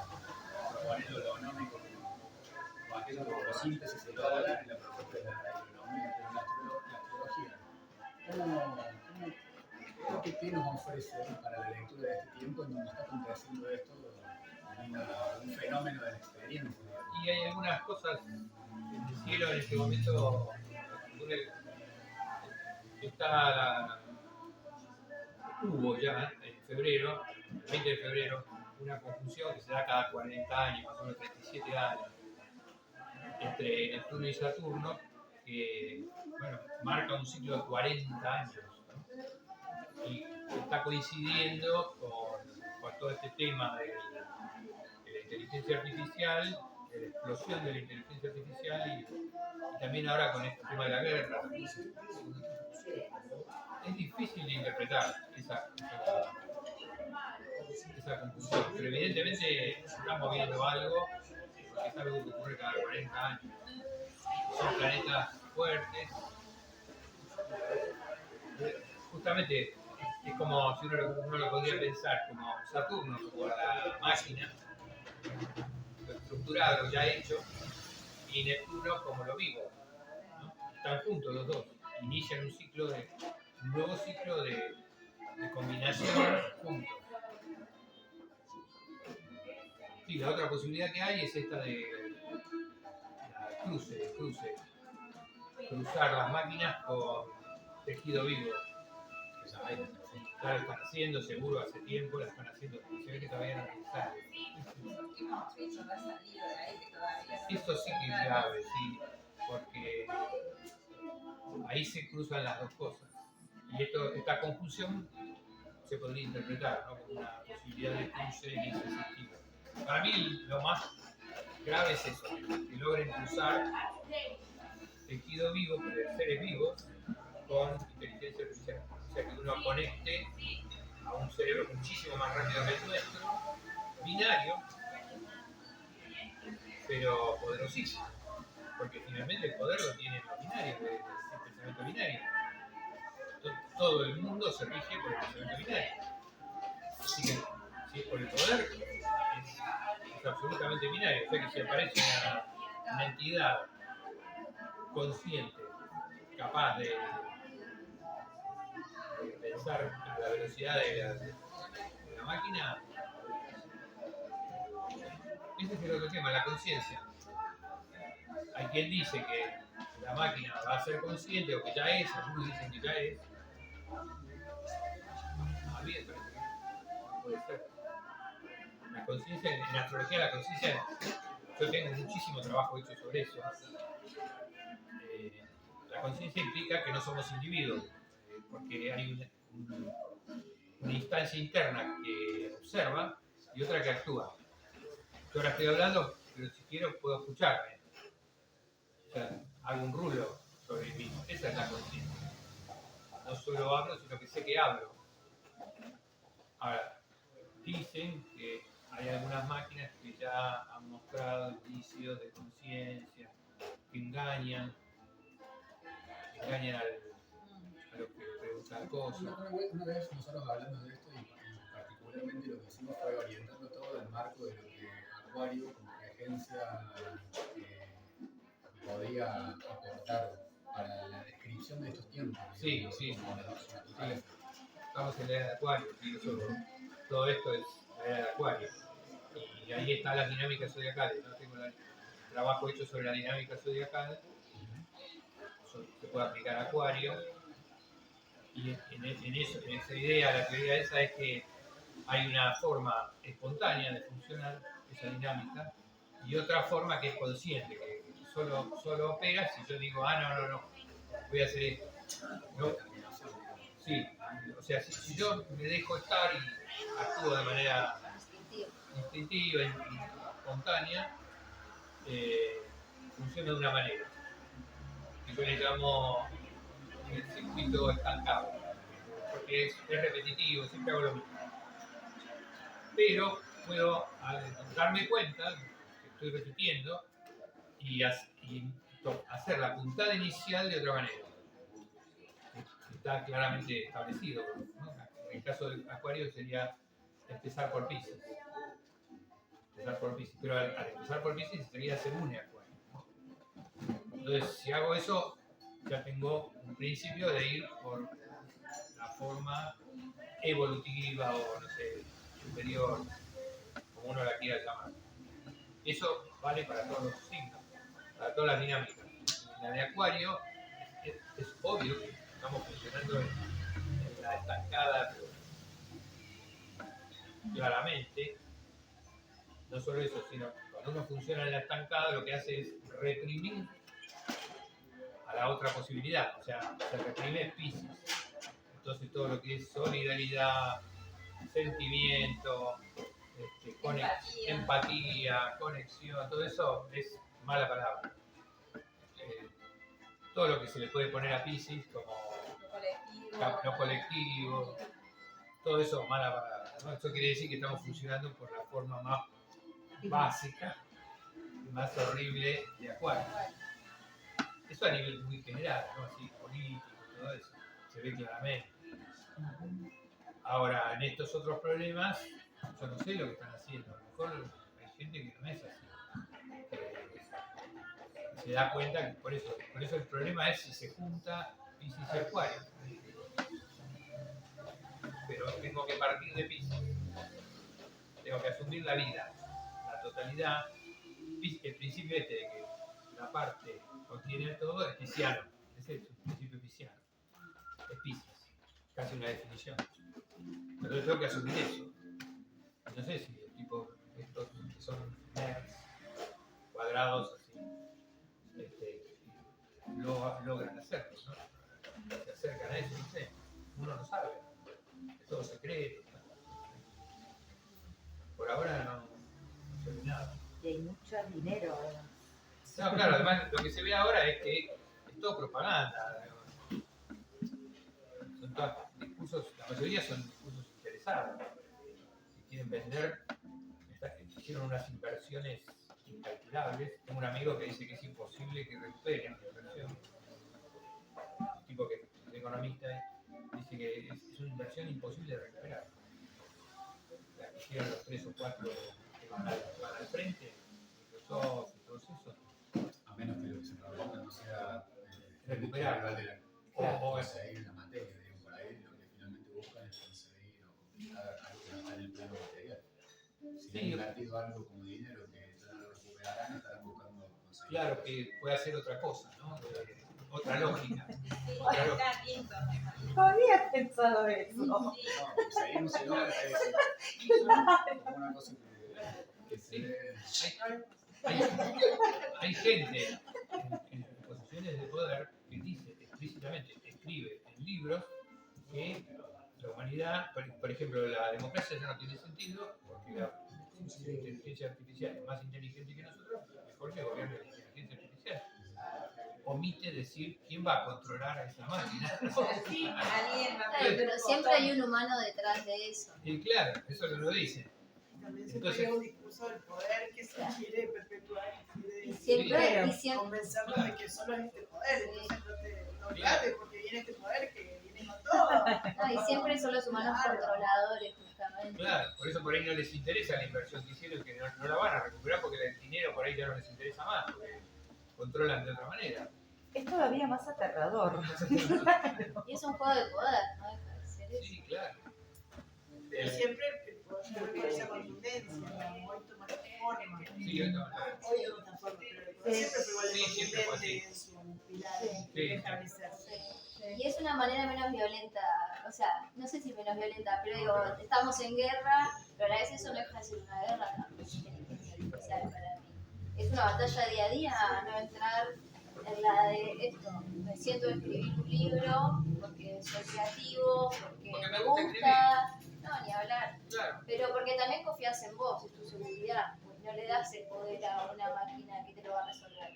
proponiendo lo onómico como aquello que por síntesis se logra en la propuesta de la economía, pero la astrología. ¿Qué nos ofrece para la lectura de este tiempo en donde está aconteciendo esto, un fenómeno de la experiencia? y hay algunas cosas en el cielo en este momento. Hubo ya en febrero, el 20 de febrero, una conjunción que se da cada 40 años, más o menos 37 años, entre Neptuno y Saturno, que bueno, marca un ciclo de 40 años, ¿no? Y está coincidiendo con todo este tema de la inteligencia artificial, de la explosión de la inteligencia artificial y también ahora con este tema de la guerra. Es difícil de interpretar esa conclusión, pero evidentemente estamos viendo algo, porque es algo que ocurre cada 40 años. Son planetas fuertes. Justamente es como si uno lo podría pensar como Saturno, como la máquina, lo estructurado, lo ya hecho, y Neptuno como lo vivo, ¿no? Están juntos los dos, inician un nuevo ciclo de combinación juntos. Sí, la otra posibilidad que hay es esta de la cruzar las máquinas con tejido vivo. Ya lo están haciendo, seguro hace tiempo, la están haciendo, se ve que todavía no sale. Esto sí que es grave, sí, porque ahí se cruzan las dos cosas. Y esta confusión se podría interpretar, ¿no?, como una posibilidad de cruce en ese sentido. Para mí lo más grave es eso, que logren cruzar tejido vivo, seres vivos, con inteligencia artificial. O sea, que uno conecte a un cerebro muchísimo más rápido que el nuestro, binario, pero poderosísimo. Porque finalmente el poder lo tienen los binarios, el pensamiento binario. Todo el mundo se rige por el pensamiento binario. Así que, si es por el poder, es absolutamente binario. O sea que si aparece una entidad consciente capaz de pensar a la velocidad de la máquina, ese es el otro tema, la conciencia. Hay quien dice que la máquina va a ser consciente o que ya es, algunos dicen que ya es. A mí me parece que no puede ser. La conciencia, en astrología la conciencia, yo tengo muchísimo trabajo hecho sobre eso. La conciencia implica que no somos individuos, porque hay una instancia interna que observa y otra que actúa. Yo ahora estoy hablando, pero si quiero puedo escucharme. O sea, hago un rulo sobre mí mismo. Esa es la conciencia. No solo hablo, sino que sé que hablo. Ahora, dicen que hay algunas máquinas que ya han mostrado indicios de conciencia, que engañan a lo que pregunta la cosa. Una vez nosotros hablando de esto y particularmente lo que hicimos fue orientando todo en el marco de lo que Acuario como regencia podía aportar para la descripción de estos tiempos. Sí, sí. Como la naturaleza. Estamos en la era de Acuario, y todo esto es la era de Acuario. Y ahí está las dinámicas zodiacales. ¿No? Tengo el trabajo hecho sobre la dinámica zodiacal. Se puede aplicar a Acuario. Y en esa idea, la teoría esa es que hay una forma espontánea de funcionar esa dinámica y otra forma que es consciente, que solo opera si yo digo, no, voy a hacer esto. ¿No? Sí, o sea, si yo me dejo estar y actúo de manera instintiva y espontánea, funciona de una manera, que yo le llamo el circuito estancado, porque es repetitivo, siempre hago lo mismo. Pero puedo darme cuenta que estoy repitiendo y hacer la puntada inicial de otra manera. Está claramente establecido, ¿no? En el caso del Acuario sería empezar por Piscis. Pero al empezar por Piscis enseguida se une Acuario. Entonces, si hago eso, ya tengo un principio de ir por la forma evolutiva o, no sé, superior, como uno la quiera llamar. Eso vale para todos los signos, para todas las dinámicas. La de Acuario es obvio que estamos funcionando en la estancada, claramente. No solo eso, sino cuando uno funciona en la estancada, lo que hace es reprimir a la otra posibilidad. O sea, se reprime Piscis. Entonces todo lo que es solidaridad, sentimiento, empatía, conexión, todo eso es mala palabra. Todo lo que se le puede poner a Piscis como lo colectivo, todo eso es mala palabra, ¿no? Eso quiere decir que estamos funcionando por la forma más básica y más horrible de Acuario. Eso a nivel muy general, ¿no? Así, político, todo eso, se ve claramente. Ahora, en estos otros problemas, yo no sé lo que están haciendo. A lo mejor hay gente que no es así. Se da cuenta que por eso el problema es si se junta Piscis y Acuario. Pero tengo que partir de Piscis. Tengo que asumir la vida, la totalidad. El principio de que la parte contiene todo es pisciano. Ese es el principio pisciano. Es Piscis. Casi una definición. Entonces tengo que asumir eso. No sé si el tipo, estos que son nerds, cuadrados así, logran hacerlo, ¿no? Se acercan a eso, no sé. Uno no sabe. Es todo secreto. Por ahora no se ve nada. Y hay mucho dinero. No, claro, además lo que se ve ahora es que es todo propaganda. Son todos discursos, la mayoría son discursos interesados. Si quieren vender, hicieron unas inversiones incalculables. Tengo un amigo que dice que es imposible que recuperen la inversión. Un tipo que es economista dice que es una inversión imposible de recuperar. La que hicieron los 3 o 4 que van al frente, Microsoft y todos esos. A menos que lo que se proponga no sea recuperar. O conseguir la materia, digamos, por ahí lo que finalmente buscan es conseguir o completar algo que no está en el plano material. Si han invertido algo como dinero que ya no lo recuperarán, estarán buscando conseguir. Claro, que puede hacer otra cosa, ¿no? Otra lógica. Sí, Otra lógica. está viendo. No había pensado eso. No, seguimos en obra, como una cosa que se ve. Hay gente en posiciones de poder que dice explícitamente, escribe en libros que la humanidad, por ejemplo, la democracia ya no tiene sentido porque la inteligencia artificial es más inteligente que nosotros, mejor que gobierne la inteligencia artificial. Omite decir quién va a controlar a esa máquina. Sí, alguien va a Claro, pero siempre hay un humano detrás de eso. Y claro, eso no lo dice. También siempre hay un discurso del poder que se quiere perpetuar y Siempre, Sí. convencernos de que solo es este poder, entonces no olvides porque viene este poder que viene con todo. No, y siempre son los humanos controladores, justamente. Claro, por eso por ahí no les interesa la inversión que hicieron, que no la van a recuperar porque el dinero por ahí ya no les interesa más, porque controlan de otra manera. Es todavía más aterrador. Y es un juego de poder, no deja de ser eso. Sí, claro. Pero siempre el poder con esa contundencia, hoy toma otra forma. Sí, yo no. Hoy de otra forma, pero el poder siempre fue igual de Sí, siempre fue contundente así. en su pilar Sí. de establecerse. Y es una manera menos violenta, o sea, no sé si menos violenta, pero digo, estamos en guerra, pero a veces eso no deja de ser una guerra, no es inteligencia artificial para mí. Es una batalla día a día, no entrar en la de esto, me siento a escribir un libro porque soy creativo, porque me gusta, no, ni hablar, Claro. pero porque también confías en vos, en tu seguridad, pues no le das el poder a una máquina que te lo va a resolver,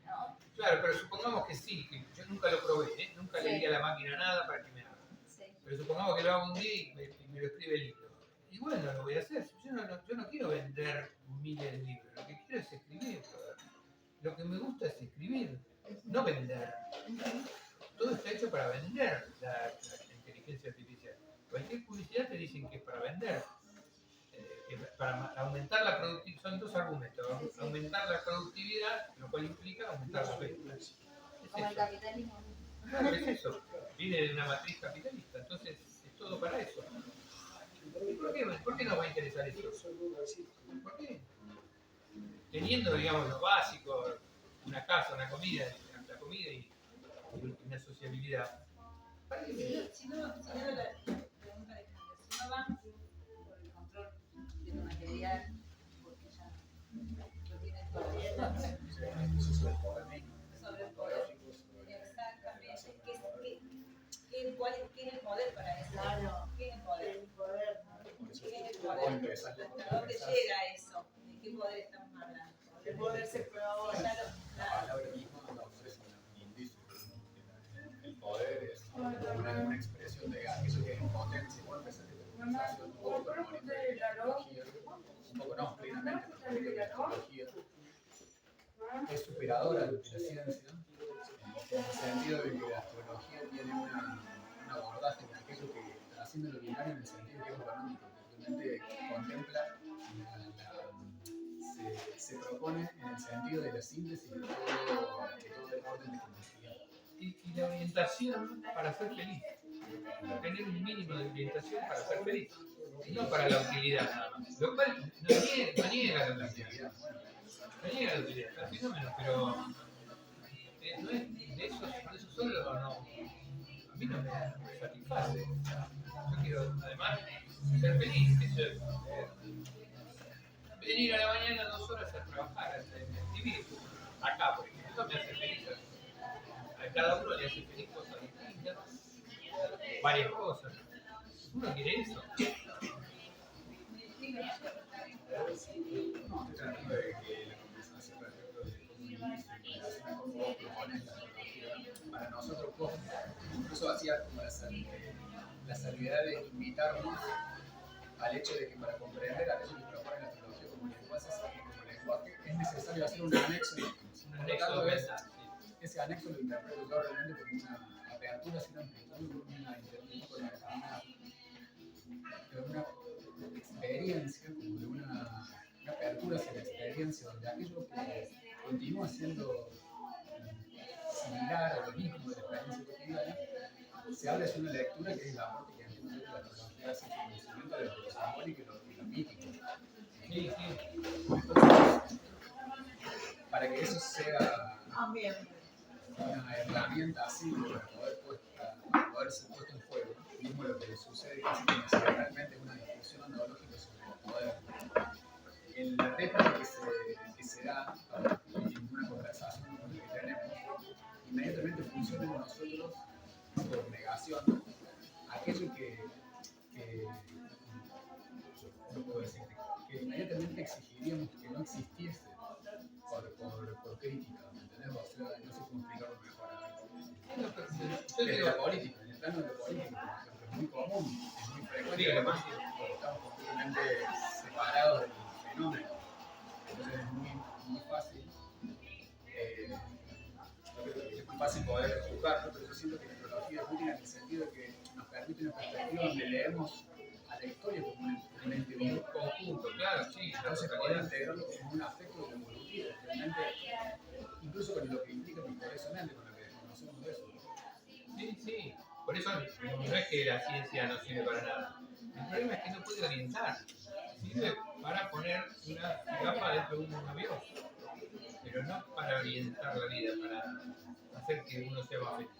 ¿no? Claro, pero supongamos que sí, que yo nunca lo probé, ¿eh? Nunca le Sí. di a la máquina nada para que me haga. Sí. Pero supongamos que lo hago un día y me lo escribe el libro. Y bueno, lo voy a hacer. Yo no quiero vender miles de libros, lo que quiero es escribir. Lo que me gusta es escribir, no vender. Todo está hecho para vender la inteligencia artificial. Cualquier publicidad te dicen que es para vender. Para aumentar la productividad, son dos argumentos, aumentar la productividad, lo cual implica aumentar las ventas. Es Como el eso. capitalismo. Claro, es eso. Viene de una matriz capitalista, entonces es todo para eso. ¿Por qué nos va a interesar eso? ¿Por qué? Teniendo, digamos, lo básico, una casa, una comida, la comida y una sociabilidad. ¿Para qué? Si no la pregunta de cambio, si no van por el control de tu material, porque ya lo tienen todo sobre el poder. Exactamente. ¿Cuál es el poder para eso? Claro. ¿Qué es el poder? El poder, ¿Qué es el poder? ¿Hasta dónde llega eso? ¿De qué poder estamos hablando? el poder se prueba ahora. Ya lo- La palabra misma nos ofrece un indicio. El poder es una expresión de aquello que es en potencia. Bueno, esa conversación un poco con Mónica de la tecnología, un poco no, plenamente, porque la tecnología es superadora de la ciencia, en el sentido de que la astrología tiene un abordaje de aquello que trasciende lo binario en el sentido que es económico, que realmente contempla se propone en el sentido de la síntesis de todo el orden de complejidad. Y la orientación para ser feliz. Tener un mínimo de orientación para ser feliz. Y no para la utilidad nada más. Lo cual no niega la utilidad. No niega la utilidad, es un fenómeno, pero no es de eso solo no. A mí no me satisface. Yo quiero además ser feliz. Eso es, venir a la mañana 2 horas a trabajar, a escribir. Acá, por ejemplo, eso me hace feliz. A cada uno le hace feliz cosas distintas, varias cosas. Uno quiere eso. No, estoy tratando de que la conversación respecto de cómo vos propones la tecnología, para nosotros vos incluso hacías como la salvedad de invitarnos al hecho de que para comprender aquello que propone la tecnología como lenguaje es necesario hacer un anexo. Un anexo de verdad. Ese anexo lo interpreto yo realmente como una apertura sin amplitud, una experiencia, como de una apertura hacia la experiencia, donde aquello que continúa siendo similar o lo mismo de la experiencia cotidiana, se habla de una lectura que es la aporte que entiendo que la astrología hace su conocimiento de lo simbólico y lo mítico. Sí, sí. Entonces, para que eso sea Amén. una herramienta así para poder ser puesto en juego, mismo lo que sucede casi como si realmente es una discusión ontológica sobre el poder. En la réplica que se da en una conversación como la que tenemos, inmediatamente funciona en nosotros por negación aquello ¿cómo puedo decir? Que inmediatamente exigiríamos que no existiese por crítica, ¿me entendés? O sea, no sé cómo explicarlo mejor. Desde la política, en el plano de la política, por ejemplo, es muy común, es muy frecuente, porque estamos completamente separados del fenómeno. Entonces es muy fácil, es muy fácil poder juzgarlo, pero yo siento que la astrología es útil en el sentido que nos permite una perspectiva donde leemos a la historia como un ente vivo. Conjunto, claro, sí. Entonces poder integrarlo como un aspecto evolutivo, realmente, incluso con lo que implica misteriosamente, con lo que conocemos de eso. Sí, sí. Por eso no es que la ciencia no sirve para nada. El problema es que no puede orientar. Sirve para poner una capa dentro de un avión, pero no para orientar la vida, para hacer que uno sea más feliz.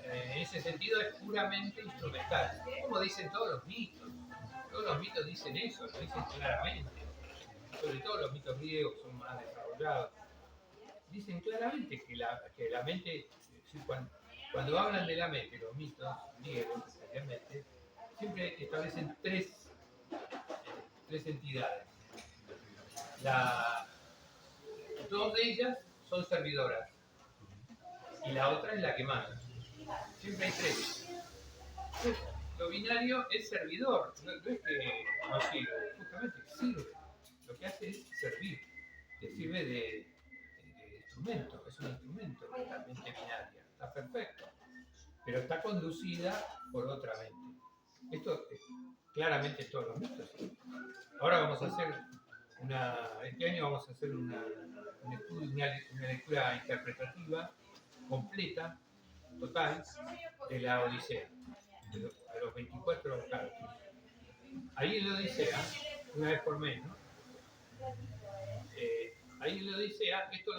En ese sentido es puramente instrumental, como dicen todos los mitos. Todos los mitos dicen eso, lo dicen claramente. Sobre todo los mitos griegos son más desarrollados. Dicen claramente que la mente, cuando hablan de la mente, los mitos griegos especialmente, siempre establecen tres entidades. Dos de ellas son servidoras y la otra es la que manda. Siempre hay tres. Lo binario es servidor, no es que no sirve, justamente sirve. Lo que hace es servir, que sirve de instrumento, es un instrumento la mente binaria, está perfecto, pero está conducida por otra mente. Esto es claramente todos los mitos. Ahora vamos a hacer este año vamos a hacer una lectura interpretativa completa, total, de la Odisea, de los 24 cantos. Ahí en la Odisea, una vez por mes, ¿no? Ahí en la Odisea, esto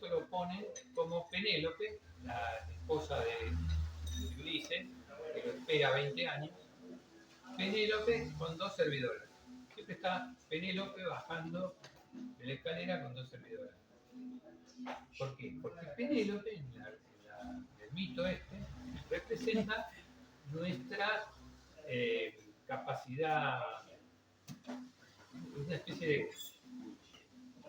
lo pone como Penélope, la esposa de Ulises, que lo espera 20 años. Penélope con dos servidoras. Siempre está Penélope bajando de la escalera con dos servidoras. ¿Por qué? Porque Penélope, en el mito representa nuestra capacidad, una especie de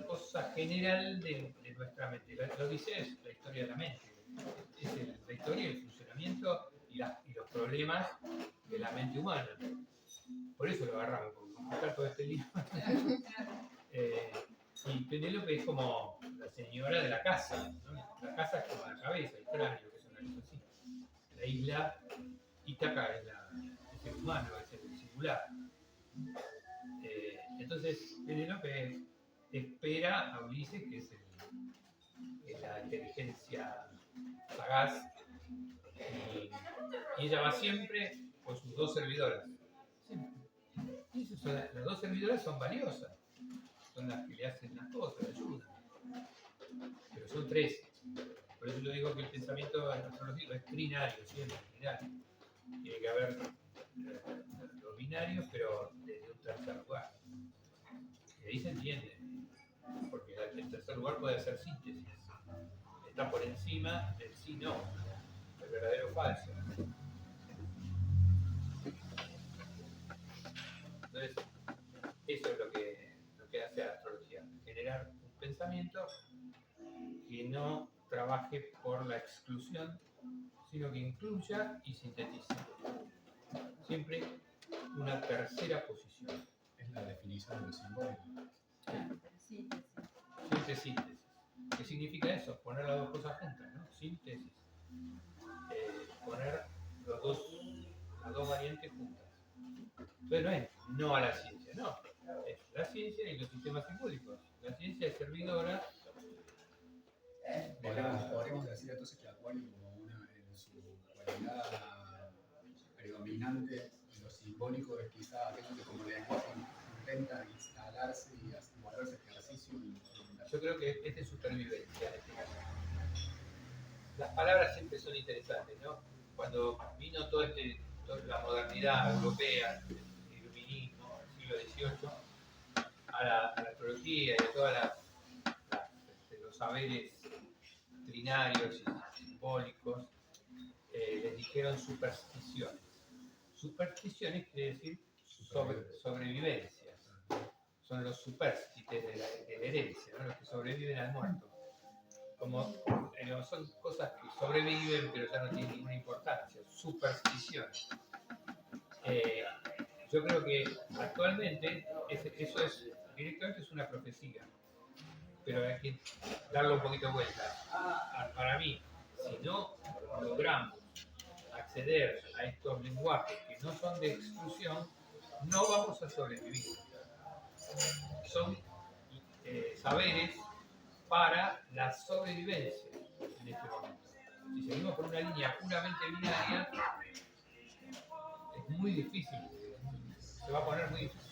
cosa general de nuestra mente. La Odisea es la historia de la mente, es la historia del funcionamiento y los problemas de la mente humana. Por eso lo agarramos, porque buscar todo este libro. Y Penélope es como la señora de la casa, ¿no? La casa es como la cabeza, el cráneo, que es una cosa así. La isla Ítaca es el humano, es el singular. Entonces Penélope espera a Ulises, que es la inteligencia sagaz, y ella va siempre con sus dos servidoras. Y las dos servidoras son valiosas, son las que le hacen las cosas, le ayudan. Pero son tres. Por eso yo digo que el pensamiento astrológico es trinario, siempre trinario. Tiene que haber los binarios, pero desde un tercer lugar. Y ahí se entiende, porque el tercer lugar puede hacer síntesis. Está por encima del sí no, el verdadero o falso. Entonces, eso es lo que hace la astrología, generar un pensamiento que no trabaje por la exclusión, sino que incluya y sintetice. Siempre una tercera posición. Es la definición del simbólico. Siempre síntesis. ¿Qué significa eso? Poner las dos cosas juntas, ¿no? Síntesis. Poner las dos variantes juntas. Entonces no es no a la ciencia, no. Es la ciencia y los sistemas simbólicos. La ciencia es servidora Podríamos decir entonces que Acuario como una, en su cualidad predominante, lo simbólico es quizá aquello que como lenguaje intenta instalarse y volverse ejercicio. Yo creo que es de supervivencia. Las palabras siempre son interesantes, ¿no? Cuando vino toda la modernidad europea, el iluminismo, el siglo XVIII, a la astrología y a todos los saberes trinarios y simbólicos, les dijeron supersticiones. Supersticiones quiere decir sobrevivencias. Son los superstites de la herencia, ¿no? Los que sobreviven al muerto. Como son cosas que sobreviven pero ya no tienen ninguna importancia. Supersticiones. Yo creo que actualmente eso es directamente es una profecía, pero hay que darle un poquito de vuelta. Para mí, si no logramos acceder a estos lenguajes que no son de exclusión, no vamos a sobrevivir. Son saberes para la sobrevivencia en este momento. Si seguimos por una línea puramente binaria, es muy difícil, se va a poner muy difícil.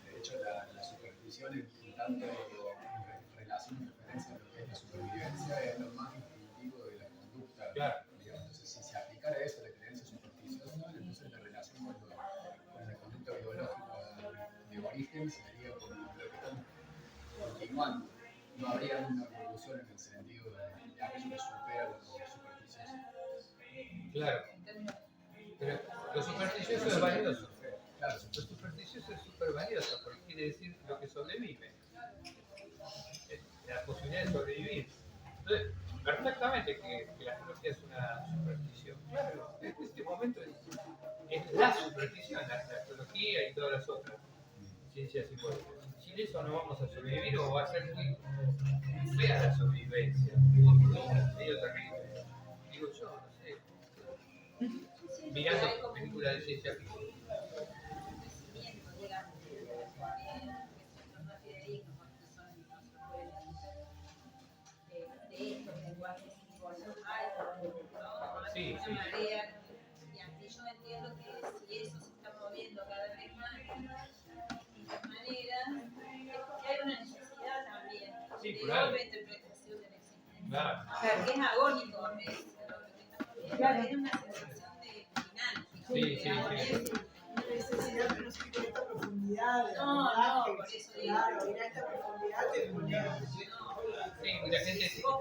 De hecho, la superstición en tanto en relación y referencia a lo que es la supervivencia es lo más instintivo de la conducta. Claro. Entonces, si se aplicara eso, la creencia supersticiosa, entonces la relación con la conducta biológica de origen sería lo que estamos continuando. No habría una evolución en el sentido de aquello que supera lo supersticioso. Claro. Pero lo supersticioso es valioso. Claro, Lo supersticioso es súper valioso porque quiere decir lo que sobrevive. La posibilidad de sobrevivir. Entonces, perfectamente que la astrología es una superstición. Claro, en este momento es la superstición, la astrología y todas las otras ciencias simbólicas. Sin eso no vamos a sobrevivir o va a ser muy fea la sobrevivencia. Medio terrible. Digo yo, no sé. Mirando películas de ciencia ficción. Sí, sí. Y yo entiendo que si eso se está moviendo cada vez más de distintas maneras, es porque hay una necesidad también Sí, de claro. otra interpretación de la existencia. Claro. O sea, que es agónico, es lo que estamos viendo, Claro. es una sensación de final. Sí, sí, sí. Una necesidad, pero sí con esta profundidad. de No, lenguaje, por eso digo. claro, ir a esta profundidad te pone. Sí, la gente sí. Claro,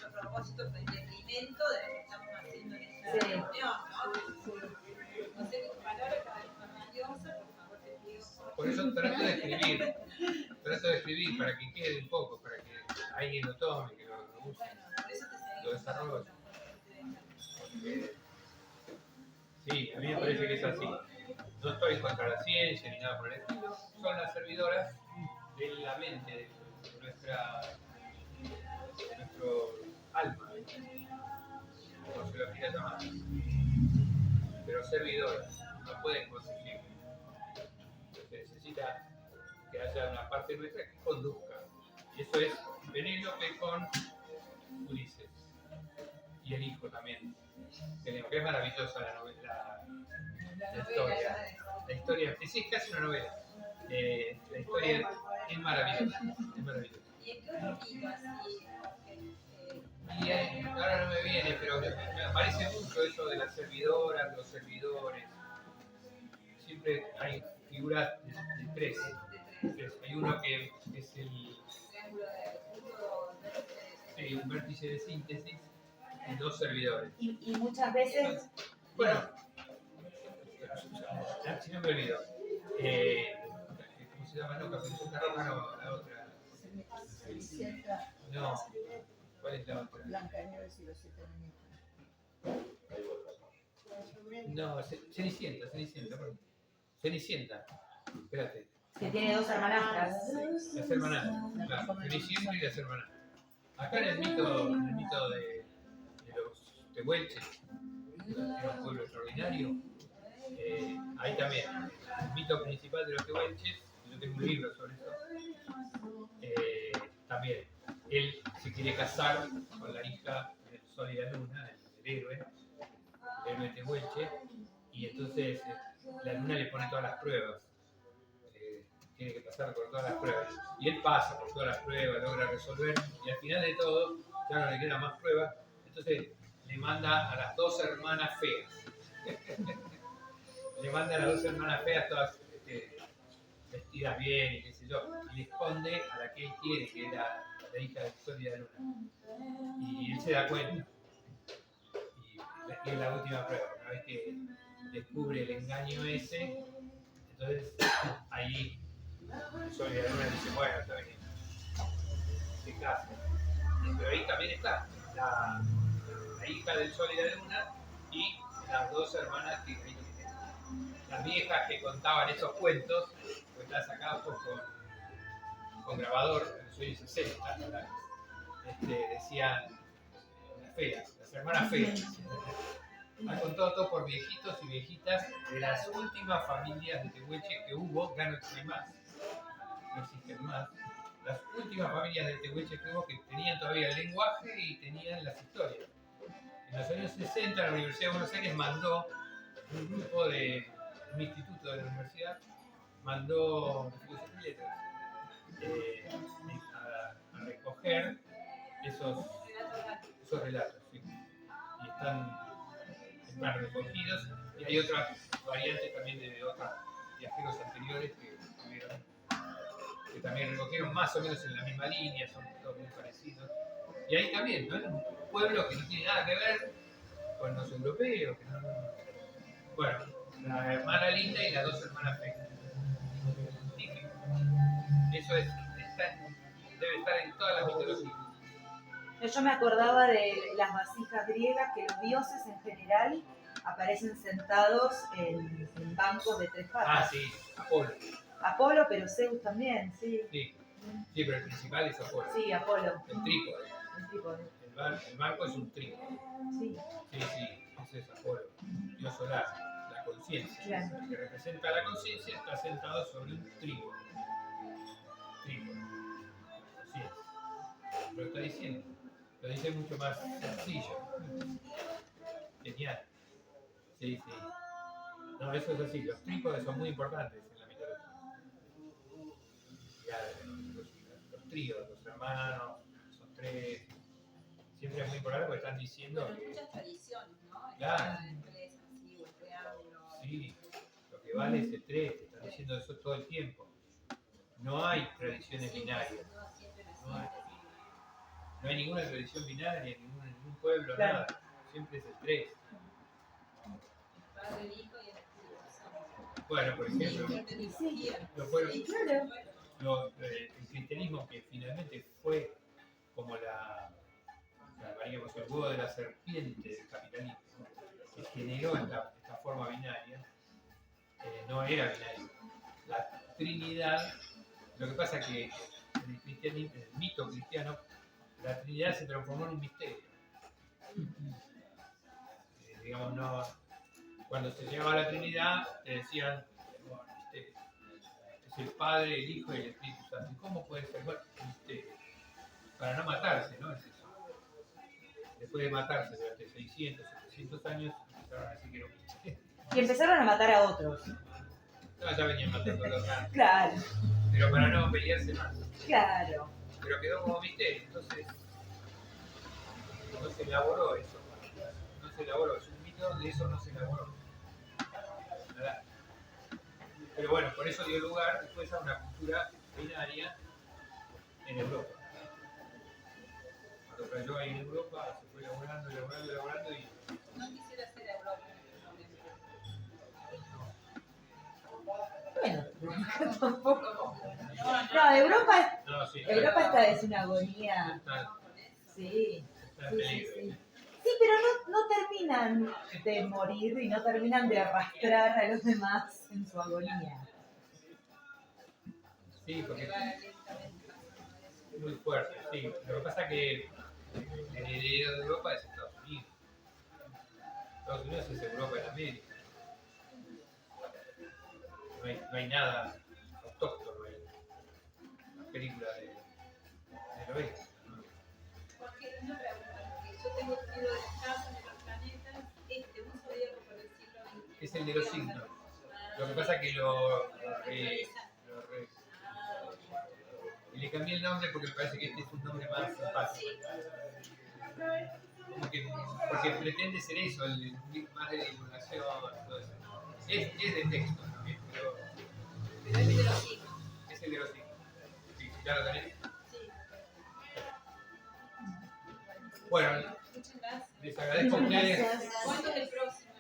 a propósito del detrimento de lo que estamos haciendo en esta reunión, ¿no? No sé qué palabra cada vez más valiosa, por favor te pido. Por eso trato de escribir para que quede un poco, para que alguien lo tome, que lo use, Por eso te seguimos. lo desarrolle. Sí, a mí me parece que es así. No estoy contra la ciencia ni nada por el estilo, son las servidoras de la mente, de nuestro alma, como se lo quiera llamar. Pero servidoras, no pueden conseguir. Se necesita que haya una parte nuestra que conduzca. Y eso es Penélope con Ulises. Y el hijo también. Que es maravillosa la novela, la historia. La historia, sí, es casi una novela. La historia es maravillosa. Es maravillosa. ¿Y en qué otro mito así? Y ahora no me viene, pero me aparece mucho eso de las servidoras, los servidores. Siempre hay figuras de tres. Hay uno que es un vértice de síntesis y dos servidores. Y muchas veces, Bueno, si no me olvido. ¿Cómo se llama? No, Caperucita Roja, no, la otra. Cenicienta, No, ¿cuál es la otra? Blancanieves y los 7 años. No, Cenicienta, perdón. Cenicienta, espérate. Que tiene 2 hermanastras. Las hermanas, claro, Cenicienta y las hermanas. Acá en el mito de los tehuelches, que era un pueblo extraordinario, ahí también, el mito principal de los tehuelches, yo tengo un libro sobre eso, él se quiere casar con la hija del Sol y la Luna, el héroe de Tehuelche, y entonces la Luna le pone todas las pruebas. Tiene que pasar por todas las pruebas. Y él pasa por todas las pruebas, logra resolver, y al final de todo, ya no le quedan más pruebas, entonces le manda a las dos hermanas feas. Le manda a las dos hermanas feas todas vestidas bien y qué sé yo, y le esconde a la que él quiere, que es la hija del Sol y la Luna. Y él se da cuenta. Y es la última prueba. Una vez que descubre el engaño ese, entonces ahí el Sol y la Luna dice, bueno, está bien, se casa. Pero ahí también está la hija del Sol y la Luna y las dos hermanas que las viejas que contaban esos cuentos, pues están sacados con grabador en los años 60, ¿verdad? Decían las feas, las hermanas feas. Han contado todo por viejitos y viejitas de las últimas familias de Tehuelche que hubo, ya no hay más, no existen más. Las últimas familias de Tehuelche que hubo que tenían todavía el lenguaje y tenían las historias. En los años 60 la Universidad de Buenos Aires mandó un grupo un instituto de la universidad, mandó a recoger esos relatos. ¿Sí? Y están recogidos, y hay otras variantes también de otros viajeros anteriores que también recogieron más o menos en la misma línea, son todos muy parecidos. Y ahí también, ¿no? Un pueblo que no tiene nada que ver con los europeos. Que no... Bueno, la hermana linda y las dos hermanas feas. Eso debe estar en todas las mitologías. Yo me acordaba de las vasijas griegas, que los dioses en general aparecen sentados en bancos de tres patas. Ah, sí, Apolo. Apolo, pero Zeus también, sí. Sí, pero el principal es Apolo. Sí, Apolo. El trípode. El trípode. El banco es un trípode. Sí. Sí, ese es Apolo. Dios solar, la conciencia. Claro. El que representa la conciencia está sentado sobre un trípode. Trípode. Conciencia. Lo está diciendo. Lo dice mucho más sencillo. Genial. Sí. No, eso es así. Los trípodes son muy importantes en la mitología. Los tríos, los hermanos, son tres. Siempre es muy importante porque están diciendo Pero que... muchas tradiciones, ¿no? Claro. El tres así, o el triángulo. Sí, lo que vale es el tres. Te están diciendo eso todo el tiempo. No hay tradiciones binarias. No hay ninguna tradición binaria en ningún pueblo, claro. Nada. Siempre es el 3. El Padre, el Hijo y el Espíritu Santo. Bueno, por ejemplo, el cristianismo, que finalmente fue como el huevo de la serpiente del capitalismo, que generó esta forma binaria, no era binario. La Trinidad, lo que pasa es que en el mito cristiano, la Trinidad se transformó en un misterio. Digamos, no, cuando se llegaba a la Trinidad, te decían, bueno, misterio. Es el Padre, el Hijo y el Espíritu Santo. ¿Y cómo puede ser? Bueno, misterio. Para no matarse, ¿no? Es eso. Después de matarse durante 600, 700 años, empezaron a decir que era un misterio. Y empezaron a matar a otros. No, ya venían matando a los grandes. Claro. Pero para no pelearse más. Claro. Pero quedó como misterio, entonces no se elaboró eso. No se elaboró, es un mito donde eso no se elaboró. ¿Verdad? Pero bueno, por eso dio lugar después a una cultura binaria en Europa. Cuando cayó ahí en Europa, se fue elaborando y... No quisiera ser Europa en este momento. Bueno, tampoco. No, Europa, No, sí, Europa es una agonía. está Sí. en peligro. Sí, pero no terminan de morir y no terminan de arrastrar a los demás en su agonía. Sí, porque es muy fuerte, sí. Lo que pasa es que el heredero de Europa es Estados Unidos. Estados Unidos es Europa en América. No hay nada autóctono en la película del oeste. ¿No? Porque una pregunta, porque yo tengo estudio de las casas, de los planetas, un zodíaco por el siglo XX. Es el de los signos. Lo que pasa es que le cambié el nombre porque me parece que este es un nombre más simpático. Como que, porque pretende ser eso, más de divulgación, todo eso. Es de texto también, pero Pero es de los signos. es el de los signos. Sí, ya lo tenés. Sí. Bueno, Muchas gracias. les agradezco a ustedes. ¿Cuándo es el próximo?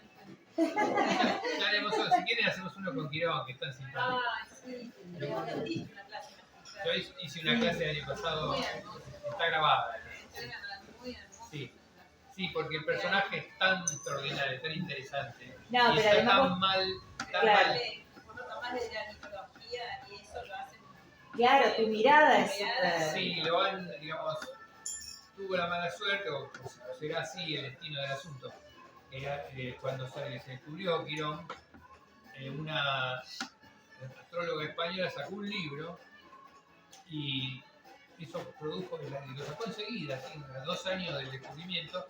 Ya haremos uno, si quieren hacemos uno con Quirón, que es tan simpático. Ah, sí. Pero vos no diste una clase magistral. Yo hice una clase el año pasado, Muy hermosa. está grabada. Muy hermosa. Sí. Sí, porque el personaje es tan extraordinario, tan interesante. No, y pero está además tan vos- mal, tan Claro. mal. Vos lo tomás de la mitología y eso lo hacen. Claro, tu mirada es súper... Sí, lo han, digamos, tuvo la mala suerte, o será así el destino del asunto. Era, cuando se descubrió Quirón, una astróloga española sacó un libro y eso produjo, y lo sacó enseguida, ¿sí? A 2 años del descubrimiento,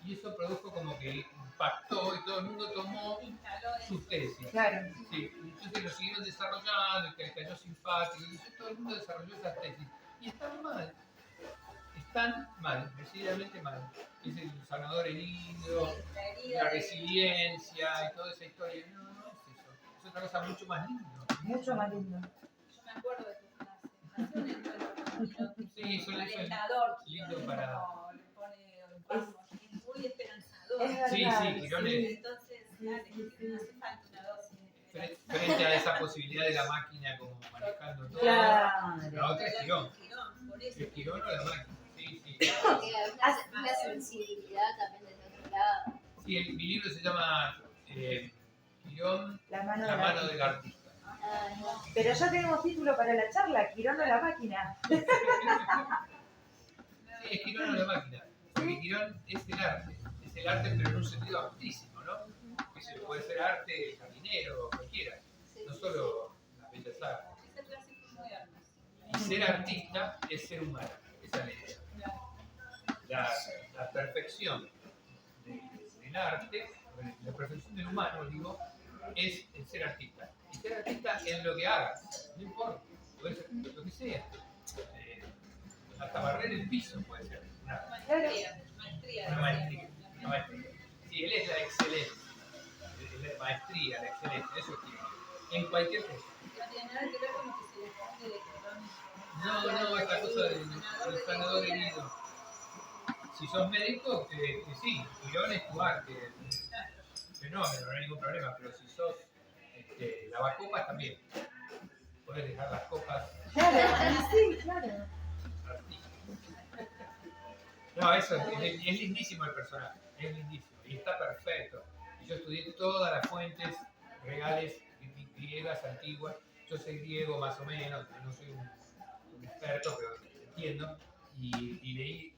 y eso produjo como que impactó y todo el mundo tomó sus tesis. Claro. Sí, entonces lo siguieron desarrollando, y que le cayó simpático, y todo el mundo desarrolló esas tesis. Y están mal, decididamente mal. Es el sanador herido, la resiliencia y toda esa historia. No, no es eso. Es otra cosa mucho más linda. Mucho más lindo. Yo me acuerdo de tu clase. Nació en el duelo. Sí, eso es alentador. lindo para... Como le pone vamos, es muy esperanzador. Es verdad. Sí, Quirón es... Entonces, dale, no hace falta una dosis de esperanza. Frente a esa posibilidad de la máquina como manejando todo. Claro. La otra es Quirón. Por eso. Es Quirón o la máquina. Sí, sí. Porque hay una sensibilidad también desde otro lado. Sí, mi libro se llama Quirón, La mano, la mano del artista. Ah, no. Pero ya tenemos título para la charla, Quirón o la máquina. Sí, es Quirón o la máquina. Porque Quirón es el arte pero en un sentido amplísimo, ¿no? Que se puede ser arte jardinero, cualquiera, Sí, no sí, solo las bellas artes. Esa clase fue muy hermosa. Y ser artista es ser humano, esa es la idea. La perfección del arte, la perfección del humano, digo, es el ser artista. Y ser artista en lo que hagas, no importa, puede ser lo que sea. Hasta barrer el piso puede ser Maestría. una maestría. Una maestría. Sí, él es la excelencia, la maestría, la excelencia, eso es que en cualquier cosa. No tiene nada que ver con lo que se le pone de Quirón. No, esta cosa del sanador herido. Si sos médico, que sí, Quirón es tu arte, fenómeno, no hay ningún problema, pero si sos lavacopas también, podés dejar las copas Claro, sí, claro. artísticas. No, eso es lindísimo el personaje, es lindísimo y está perfecto. Y yo estudié todas las fuentes regales griegas, antiguas. Yo soy griego más o menos, no soy un experto, pero entiendo. Y leí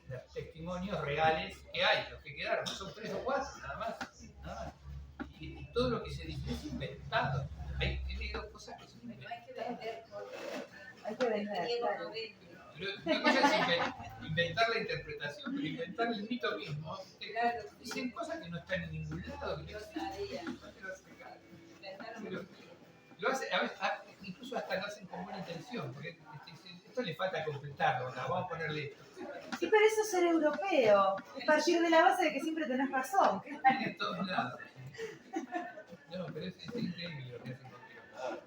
los testimonios reales que hay, los que quedaron, son 3 o 4, nada más. Y todo lo que se dice es inventado. He leído cosas que son No inventadas. hay que vender porque Hay que vender, Diego claro. no vende. Pero una cosa es inventar la interpretación, pero inventar el mito mismo. Claro, Dicen cosas que no están en ningún lado, que no existen. sabía. No te lo explicar. Inventaron Pero un- lo hace, a veces, incluso hasta lo hacen con buena intención, porque dicen, esto le falta completarlo, vamos a ponerle esto. Sí, pero eso es ser europeo. Es partir de la base de que siempre tenés razón. En todos lados. No, pero es increíble lo que hacen con Quirón.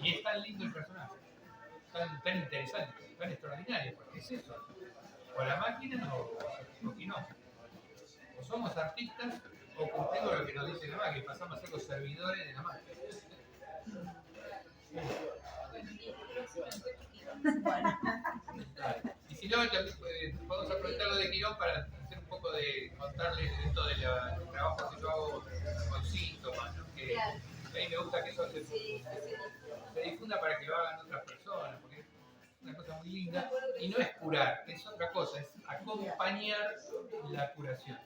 Y es tan lindo el personaje, tan interesante, tan extraordinario, porque es eso. O la máquina o Quirón. O somos artistas o cumplimos lo que nos dice la máquina, pasamos a ser los servidores de la máquina. Dale. Y si no, podemos aprovechar lo de Quirón para hacer un poco de contarles esto del trabajo que yo hago con síntomas, ¿no? Que Claro. a mí me gusta que eso se difunda para que lo hagan otras personas, porque es una cosa muy linda. Y no es curar, es otra cosa, es acompañar la curación.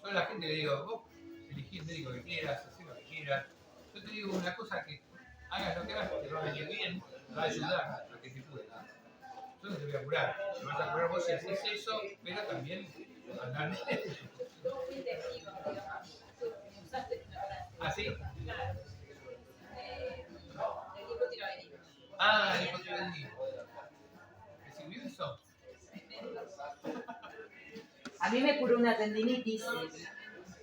Yo a la gente le digo, vos elegí el médico que quieras, hacé lo que quieras. Yo te digo una cosa, que hagas lo que hagas, te va a venir bien, te va a ayudar a que te cures. Yo no te voy a curar, te vas a curar vos si haces eso, pero también hablar de eso. Yo fui testigo, digamos, tú usaste una frase. ¿Ah, sí? Claro. El hipotiroidismo. Ah, el hipotiroidismo. ¿Te sirvió eso? A mí me curó una tendinitis.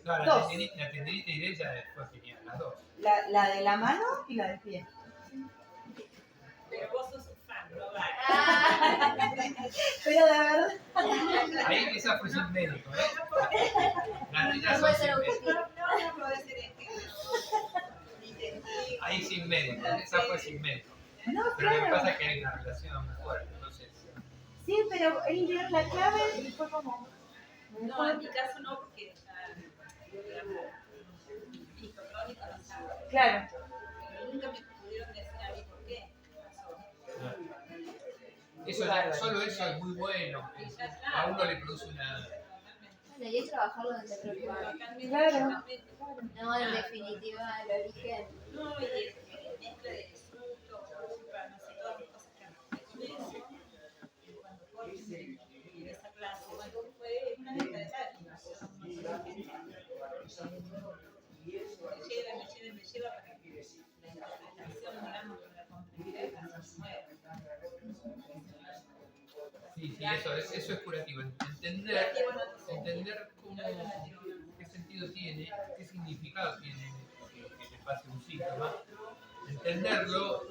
No, la Dos. tendinitis de ella fue genial, las dos. La de la mano y la del pie. Pero vos sos un fan, ¿no? Pero de verdad. Ahí esa fue sin médico, ¿eh? Las de ellas No son puede sin ser médico. objetivo. No puede ser Ahí sin médico, esa fue sin médico. No, Pero lo que claro. pasa es que hay una relación muy fuerte, entonces. Sí, pero él dio la clave y fue como. No, en mi caso no, porque digamos, listo, crónico no sabe. Claro. Pero nunca me pudieron decir a mí por qué pasó. Eso, solo eso es muy bueno. A uno le produce una. Bueno, y es trabajarlo desde otro lugar. Claro. No, en definitiva, el origen. No, y el mezcla de fruto, azúcar, no sé, todas las cosas que con eso. Y cuando Jorge de esa clase, bueno, fue una mezcla de lágrimas. Me lleva para que la interpretación, digamos, la complejidad se mueva. Sí, eso es curativo. Entender qué sentido tiene, qué significado tiene que te pase un síntoma. Entenderlo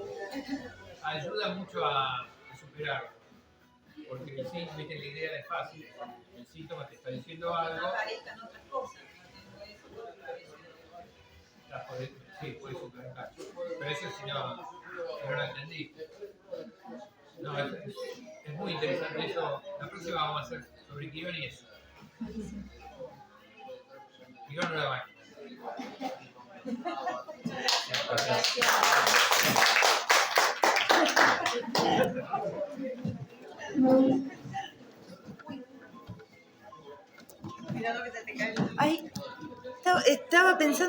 ayuda mucho a superarlo. Porque sí, viste, la idea es fácil. El síntoma te está diciendo algo. Aparezcan otras cosas, no es solo la cabeza. Sí, puede suplantar. Pero eso si no lo entendí. No, es muy interesante eso. La próxima vamos a hacer sobre Kion y eso. Kion no la máquina. Mirando que se te cae. Ay, estaba pensando.